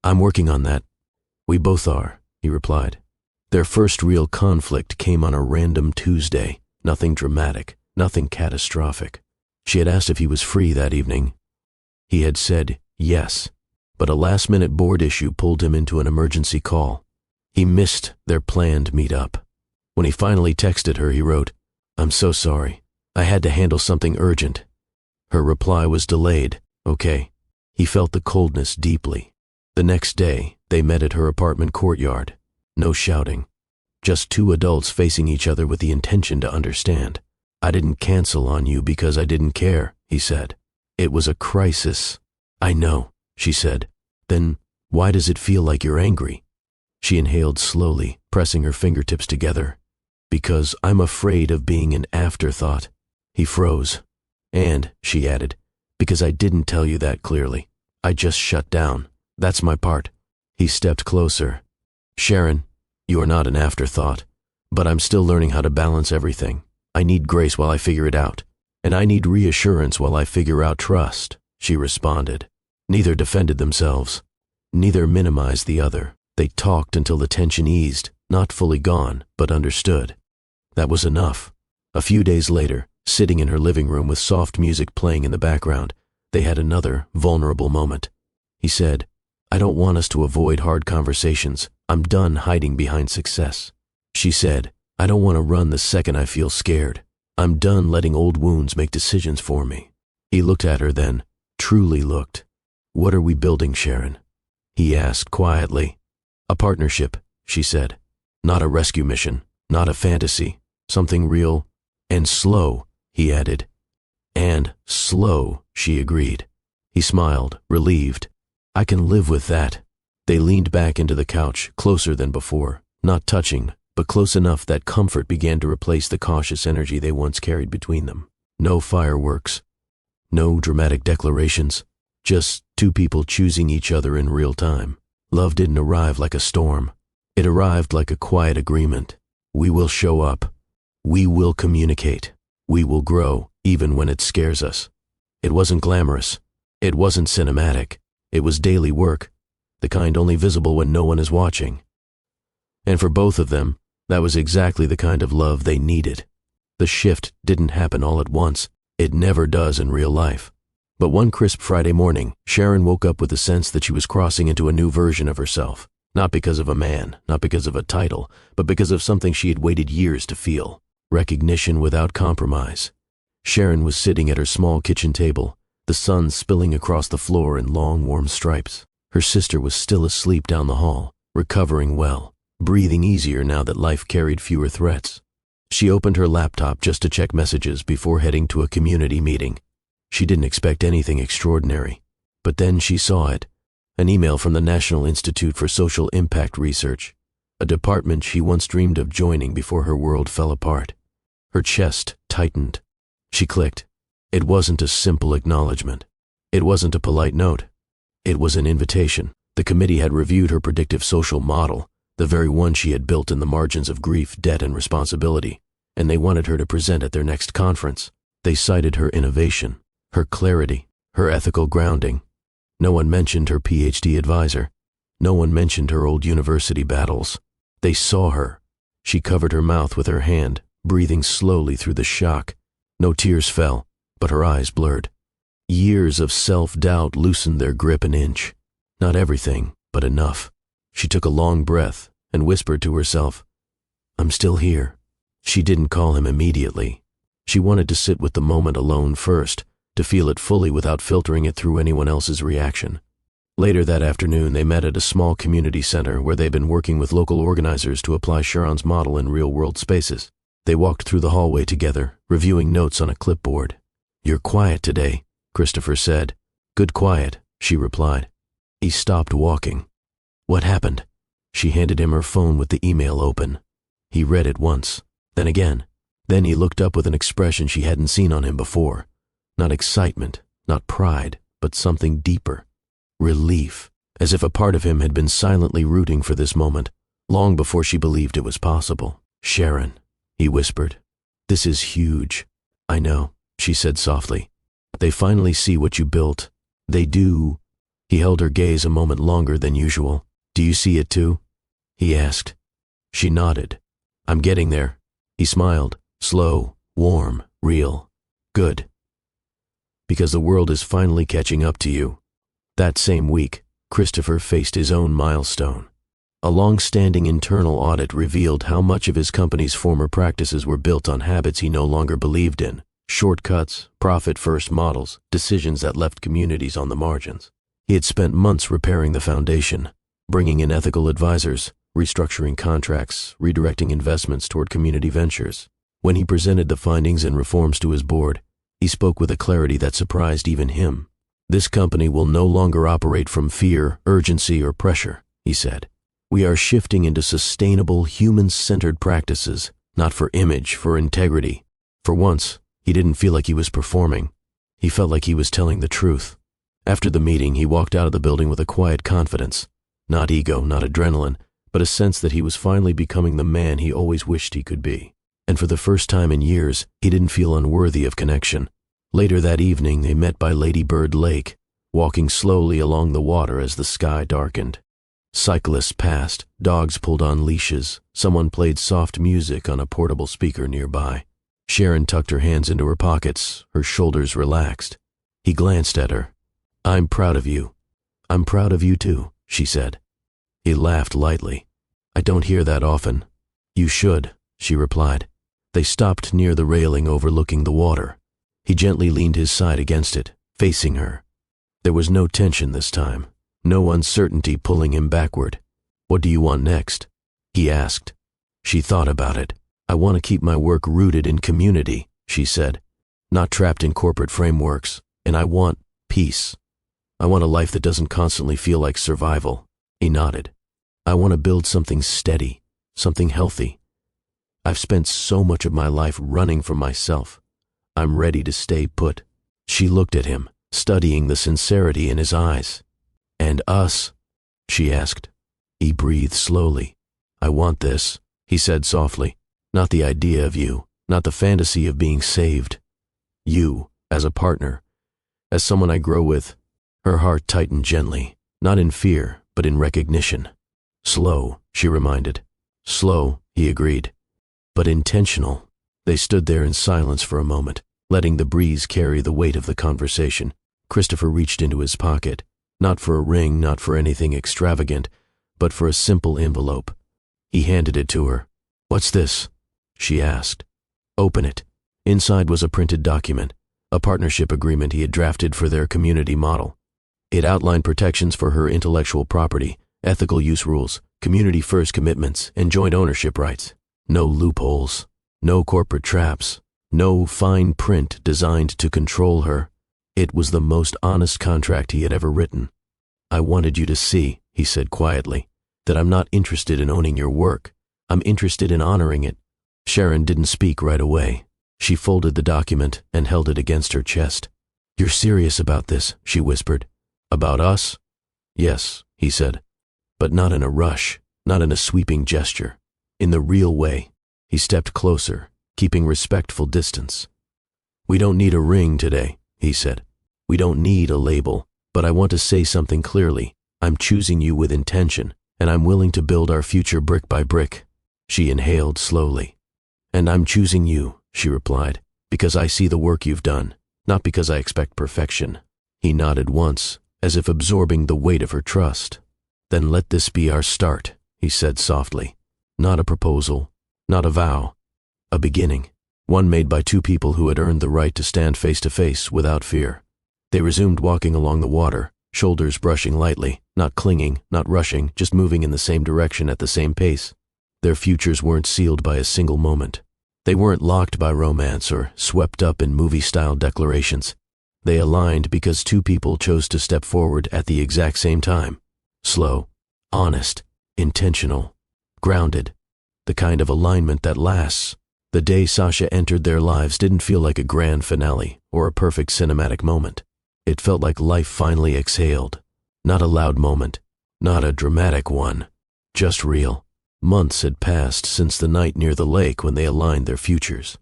Speaker 1: "I'm working on that." "We both are," he replied. Their first real conflict came on a random Tuesday, Nothing dramatic, nothing catastrophic. She had asked if he was free that evening. He had said yes, but a last-minute board issue pulled him into an emergency call. He missed their planned meet-up. When he finally texted her, he wrote, "I'm so sorry. I had to handle something urgent." Her reply was delayed. "Okay." He felt the coldness deeply. The next day, they met at her apartment courtyard. No shouting. Just two adults facing each other with the intention to understand. "I didn't cancel on you because I didn't care," he said. "It was a crisis." "I know," she said. "Then why does it feel like you're angry?" She inhaled slowly, pressing her fingertips together. "Because I'm afraid of being an afterthought." He froze. "And," she added, "because I didn't tell you that clearly. I just shut down. That's my part." He stepped closer. "Sharon, you are not an afterthought, but I'm still learning how to balance everything. I need grace while I figure it out, and I need reassurance while I figure out trust," she responded. Neither defended themselves. Neither minimized the other. They talked until the tension eased, not fully gone, but understood. That was enough. A few days later, sitting in her living room with soft music playing in the background, they had another vulnerable moment. He said, "I don't want us to avoid hard conversations. I'm done hiding behind success." She said, "I don't want to run the second I feel scared. I'm done letting old wounds make decisions for me." He looked at her then, truly looked. "What are we building, Sharon?" He asked quietly. "A partnership," she said. "Not a rescue mission, not a fantasy. Something real and slow," he added. "And slow," she agreed. He smiled, relieved. "I can live with that." They leaned back into the couch, closer than before, not touching, but close enough that comfort began to replace the cautious energy they once carried between them. No fireworks, no dramatic declarations, just two people choosing each other in real time. Love didn't arrive like a storm. It arrived like a quiet agreement. We will show up. We will communicate. We will grow, even when it scares us. It wasn't glamorous. It wasn't cinematic. It was daily work, the kind only visible when no one is watching. And for both of them, that was exactly the kind of love they needed. The shift didn't happen all at once. It never does in real life. But one crisp Friday morning, Sharon woke up with the sense that she was crossing into a new version of herself. Not because of a man, not because of a title, but because of something she had waited years to feel. Recognition without compromise. Sharon was sitting at her small kitchen table, the sun spilling across the floor in long, warm stripes. Her sister was still asleep down the hall, recovering well, breathing easier now that life carried fewer threats. She opened her laptop just to check messages before heading to a community meeting. She didn't expect anything extraordinary, but then she saw it. An email from the National Institute for Social Impact Research, a department she once dreamed of joining before her world fell apart. Her chest tightened. She clicked. It wasn't a simple acknowledgement. It wasn't a polite note. It was an invitation. The committee had reviewed her predictive social model, the very one she had built in the margins of grief, debt, and responsibility, and they wanted her to present at their next conference. They cited her innovation, her clarity, her ethical grounding. No one mentioned her PhD advisor. No one mentioned her old university battles. They saw her. She covered her mouth with her hand, breathing slowly through the shock. No tears fell, but her eyes blurred. Years of self-doubt loosened their grip an inch. Not everything, but enough. She took a long breath and whispered to herself, "I'm still here." She didn't call him immediately. She wanted to sit with the moment alone first, to feel it fully without filtering it through anyone else's reaction. Later that afternoon, they met at a small community center where they'd been working with local organizers to apply Sharon's model in real-world spaces. They walked through the hallway together, reviewing notes on a clipboard. "You're quiet today," Christopher said. "Good quiet," she replied. He stopped walking. "What happened?" She handed him her phone with the email open. He read it once, then again. Then he looked up with an expression she hadn't seen on him before. Not excitement, not pride, but something deeper. Relief, as if a part of him had been silently rooting for this moment, long before she believed it was possible. "Sharon," he whispered. "This is huge." "I know," she said softly. "They finally see what you built. They do." He held her gaze a moment longer than usual. "Do you see it too?" he asked. She nodded. "I'm getting there." He smiled, Slow, warm, real, good. Because the world is finally catching up to you. That same week, Christopher faced his own milestone. A long-standing internal audit revealed how much of his company's former practices were built on habits he no longer believed in. Shortcuts, profit-first models, decisions that left communities on the margins. He had spent months repairing the foundation, bringing in ethical advisors, restructuring contracts, redirecting investments toward community ventures. When he presented the findings and reforms to his board, he spoke with a clarity that surprised even him. This company will no longer operate from fear, urgency, or pressure, he said. We are shifting into sustainable, human-centered practices, not for image, for integrity. For once, he didn't feel like he was performing. He felt like he was telling the truth. After the meeting, he walked out of the building with a quiet confidence. Not ego, not adrenaline, but a sense that he was finally becoming the man he always wished he could be. And for the first time in years, he didn't feel unworthy of connection. Later that evening, they met by Lady Bird Lake, walking slowly along the water as the sky darkened. Cyclists passed, dogs pulled on leashes, someone played soft music on a portable speaker nearby. Sharon tucked her hands into her pockets, her shoulders relaxed. He glanced at her. "I'm proud of you." "I'm proud of you too," she said. He laughed lightly. "I don't hear that often." "You should," she replied. They stopped near the railing overlooking the water. He gently leaned his side against it, facing her. There was no tension this time, no uncertainty pulling him backward. "What do you want next?" he asked. She thought about it. "I want to keep my work rooted in community," she said, "not trapped in corporate frameworks, and I want peace. I want a life that doesn't constantly feel like survival." He nodded. "I want to build something steady, something healthy. I've spent so much of my life running from myself. I'm ready to stay put." She looked at him, studying the sincerity in his eyes. "And us?" she asked. He breathed slowly. "I want this," he said softly. "Not the idea of you, not the fantasy of being saved. You, as a partner, as someone I grow with." Her heart tightened gently, not in fear, but in recognition. "Slow," she reminded. "Slow," he agreed. "But intentional." They stood there in silence for a moment, letting the breeze carry the weight of the conversation. Christopher reached into his pocket, not for a ring, not for anything extravagant, but for a simple envelope. He handed it to her. "What's this?" she asked. "Open it." Inside was a printed document, a partnership agreement he had drafted for their community model. It outlined protections for her intellectual property, ethical use rules, community-first commitments, and joint ownership rights. No loopholes, no corporate traps, no fine print designed to control her. It was the most honest contract he had ever written. "I wanted you to see," he said quietly, "that I'm not interested in owning your work. I'm interested in honoring it." Sharon didn't speak right away. She folded the document and held it against her chest. "You're serious about this," she whispered. "About us?" "Yes," he said, "but not in a rush, not in a sweeping gesture. In the real way." He stepped closer, keeping respectful distance. "We don't need a ring today," he said. "We don't need a label, but I want to say something clearly. I'm choosing you with intention, and I'm willing to build our future brick by brick." She inhaled slowly. "And I'm choosing you," she replied, "because I see the work you've done, not because I expect perfection." He nodded once, as if absorbing the weight of her trust. "Then let this be our start," he said softly. "Not a proposal, not a vow, a beginning, one made by two people who had earned the right to stand face to face without fear." They resumed walking along the water, shoulders brushing lightly, not clinging, not rushing, just moving in the same direction at the same pace. Their futures weren't sealed by a single moment. They weren't locked by romance or swept up in movie-style declarations. They aligned because two people chose to step forward at the exact same time. Slow, honest, intentional, grounded, the kind of alignment that lasts. The day Sasha entered their lives didn't feel like a grand finale or a perfect cinematic moment. It felt like life finally exhaled. Not a loud moment, not a dramatic one, just real. Months had passed since the night near the lake when they aligned their futures.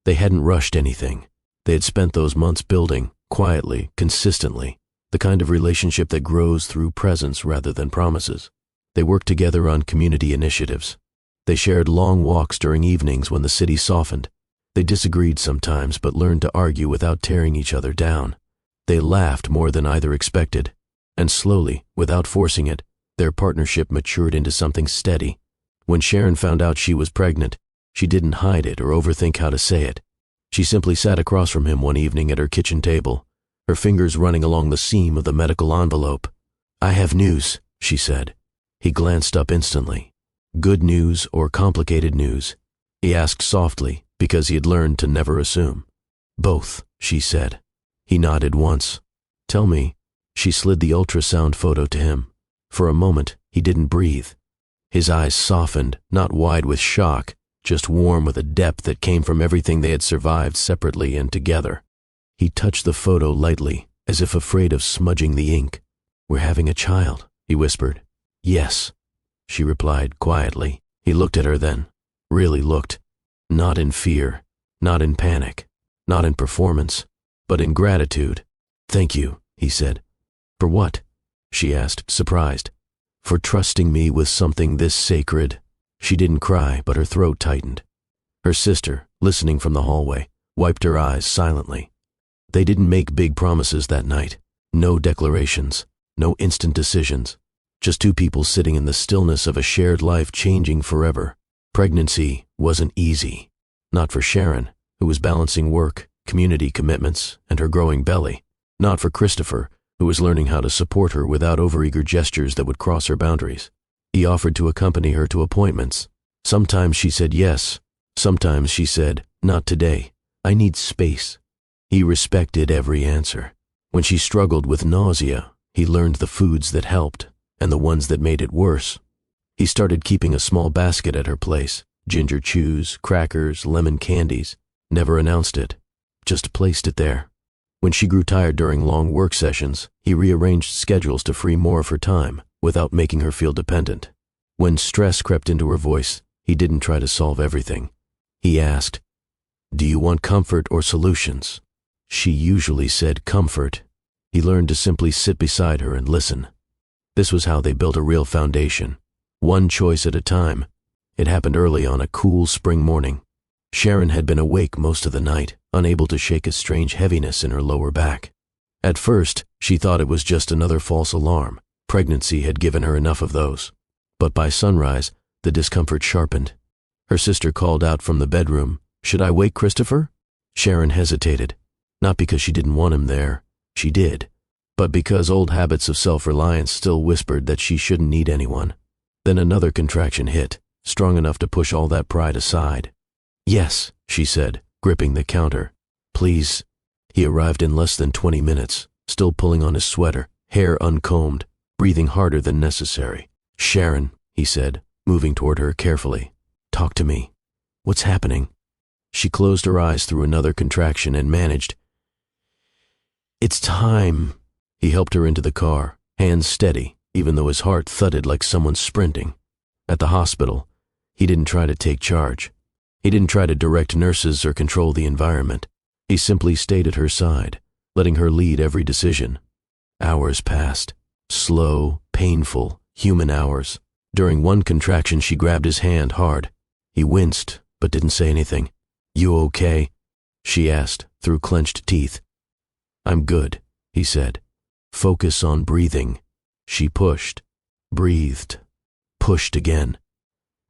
Speaker 1: They hadn't rushed anything. They had spent those months building, quietly, consistently, the kind of relationship that grows through presence rather than promises. They worked together on community initiatives. They shared long walks during evenings when the city softened. They disagreed sometimes, but learned to argue without tearing each other down. They laughed more than either expected, and slowly, without forcing it, their partnership matured into something steady. When Sharon found out she was pregnant, she didn't hide it or overthink how to say it. She simply sat across from him one evening at her kitchen table, her fingers running along the seam of the medical envelope. "I have news," she said. He glanced up instantly. "Good news or complicated news?" He asked softly, because he had learned to never assume. "Both," she said. He nodded once. "Tell me." She slid the ultrasound photo to him. For a moment, he didn't breathe. His eyes softened, not wide with shock, just warm with a depth that came from everything they had survived separately and together. He touched the photo lightly, as if afraid of smudging the ink. "We're having a child," he whispered. "Yes," she replied quietly. He looked at her then, really looked. Not in fear, not in panic, not in performance, but in gratitude. "Thank you," he said. "For what?" she asked, surprised. "For trusting me with something this sacred." She didn't cry, but her throat tightened. Her sister, listening from the hallway, wiped her eyes silently. They didn't make big promises that night. No declarations, no instant decisions. Just two people sitting in the stillness of a shared life changing forever. Pregnancy wasn't easy. Not for Sharon, who was balancing work, community commitments, and her growing belly. Not for Christopher, who was learning how to support her without overeager gestures that would cross her boundaries. He offered to accompany her to appointments. Sometimes she said yes. Sometimes she said, "Not today. I need space." He respected every answer. When she struggled with nausea, he learned the foods that helped and the ones that made it worse. He started keeping a small basket at her place, ginger chews, crackers, lemon candies. Never announced it, just placed it there. When she grew tired during long work sessions, he rearranged schedules to free more of her time without making her feel dependent. When stress crept into her voice, he didn't try to solve everything. He asked, "Do you want comfort or solutions?" She usually said comfort. He learned to simply sit beside her and listen. This was how they built a real foundation, one choice at a time. It happened early on a cool spring morning. Sharon had been awake most of the night, unable to shake a strange heaviness in her lower back. At first, she thought it was just another false alarm. Pregnancy had given her enough of those. But by sunrise, the discomfort sharpened. Her sister called out from the bedroom, "Should I wake Christopher?" Sharon hesitated, not because she didn't want him there, she did, but because old habits of self-reliance still whispered that she shouldn't need anyone. Then another contraction hit, strong enough to push all that pride aside. "Yes," she said, gripping the counter. "Please." He arrived in less than 20 minutes, still pulling on his sweater, hair uncombed, breathing harder than necessary. "Sharon," he said, moving toward her carefully. "Talk to me. What's happening?" She closed her eyes through another contraction and managed, "It's time." He helped her into the car, hands steady, even though his heart thudded like someone sprinting. At the hospital, he didn't try to take charge. He didn't try to direct nurses or control the environment. He simply stayed at her side, letting her lead every decision. Hours passed. Slow, painful, human hours. During one contraction, she grabbed his hand hard. He winced, but didn't say anything. "You okay?" she asked, through clenched teeth. "I'm good," he said. "Focus on breathing." She pushed, breathed, pushed again.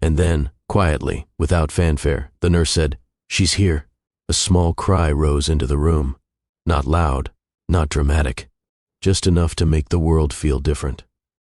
Speaker 1: And then, quietly, without fanfare, the nurse said, "She's here." A small cry rose into the room. Not loud, not dramatic, just enough to make the world feel different.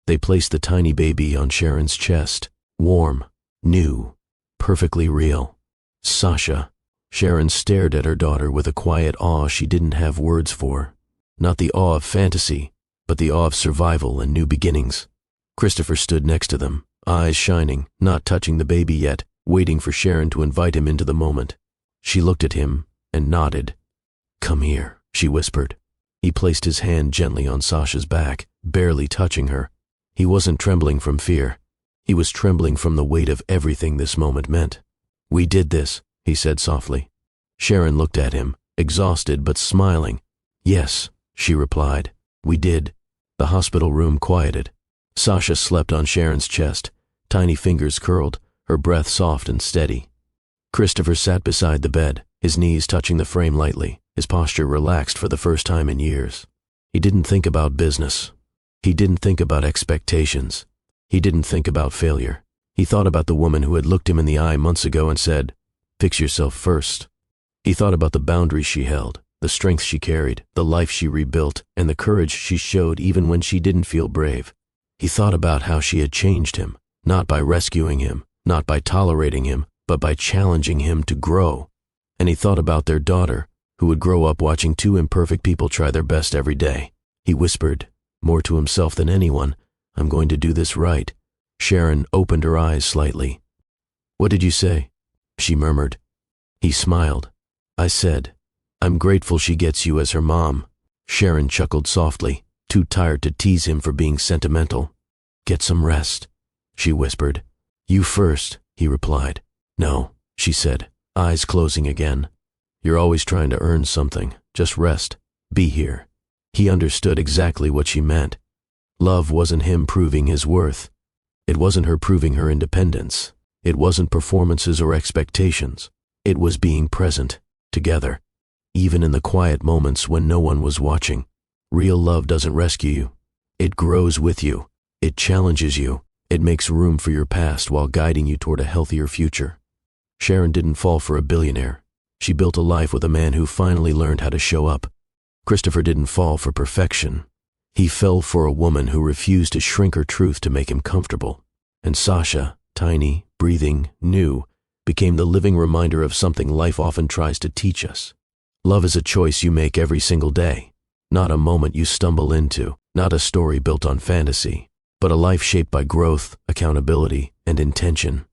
Speaker 1: They placed the tiny baby on Sharon's chest, warm, new, perfectly real. Sasha. Sharon stared at her daughter with a quiet awe she didn't have words for. Not the awe of fantasy, but the awe of survival and new beginnings. Christopher stood next to them, eyes shining, not touching the baby yet, waiting for Sharon to invite him into the moment. She looked at him and nodded. "Come here," she whispered. He placed his hand gently on Sasha's back, barely touching her. He wasn't trembling from fear. He was trembling from the weight of everything this moment meant. "We did this," he said softly. Sharon looked at him, exhausted but smiling. "Yes," she replied. "We did." The hospital room quieted. Sasha slept on Sharon's chest, tiny fingers curled, her breath soft and steady. Christopher sat beside the bed, his knees touching the frame lightly, his posture relaxed for the first time in years. He didn't think about business. He didn't think about expectations. He didn't think about failure. He thought about the woman who had looked him in the eye months ago and said, "Fix yourself first." He thought about the boundaries she held, the strength she carried, the life she rebuilt, and the courage she showed even when she didn't feel brave. He thought about how she had changed him, not by rescuing him, not by tolerating him, but by challenging him to grow. And he thought about their daughter, who would grow up watching two imperfect people try their best every day. He whispered, more to himself than anyone, "I'm going to do this right." Sharon opened her eyes slightly. "What did you say?" she murmured. He smiled. "I said, I'm grateful she gets you as her mom." Sharon chuckled softly, too tired to tease him for being sentimental. "Get some rest," she whispered. "You first," he replied. "No," she said, eyes closing again. "You're always trying to earn something. Just rest. Be here." He understood exactly what she meant. Love wasn't him proving his worth. It wasn't her proving her independence. It wasn't performances or expectations. It was being present, together, even in the quiet moments when no one was watching. Real love doesn't rescue you. It grows with you. It challenges you. It makes room for your past while guiding you toward a healthier future. Sharon didn't fall for a billionaire. She built a life with a man who finally learned how to show up. Christopher didn't fall for perfection. He fell for a woman who refused to shrink her truth to make him comfortable. And Sasha, tiny, breathing, new, became the living reminder of something life often tries to teach us. Love is a choice you make every single day, not a moment you stumble into, not a story built on fantasy, but a life shaped by growth, accountability, and intention.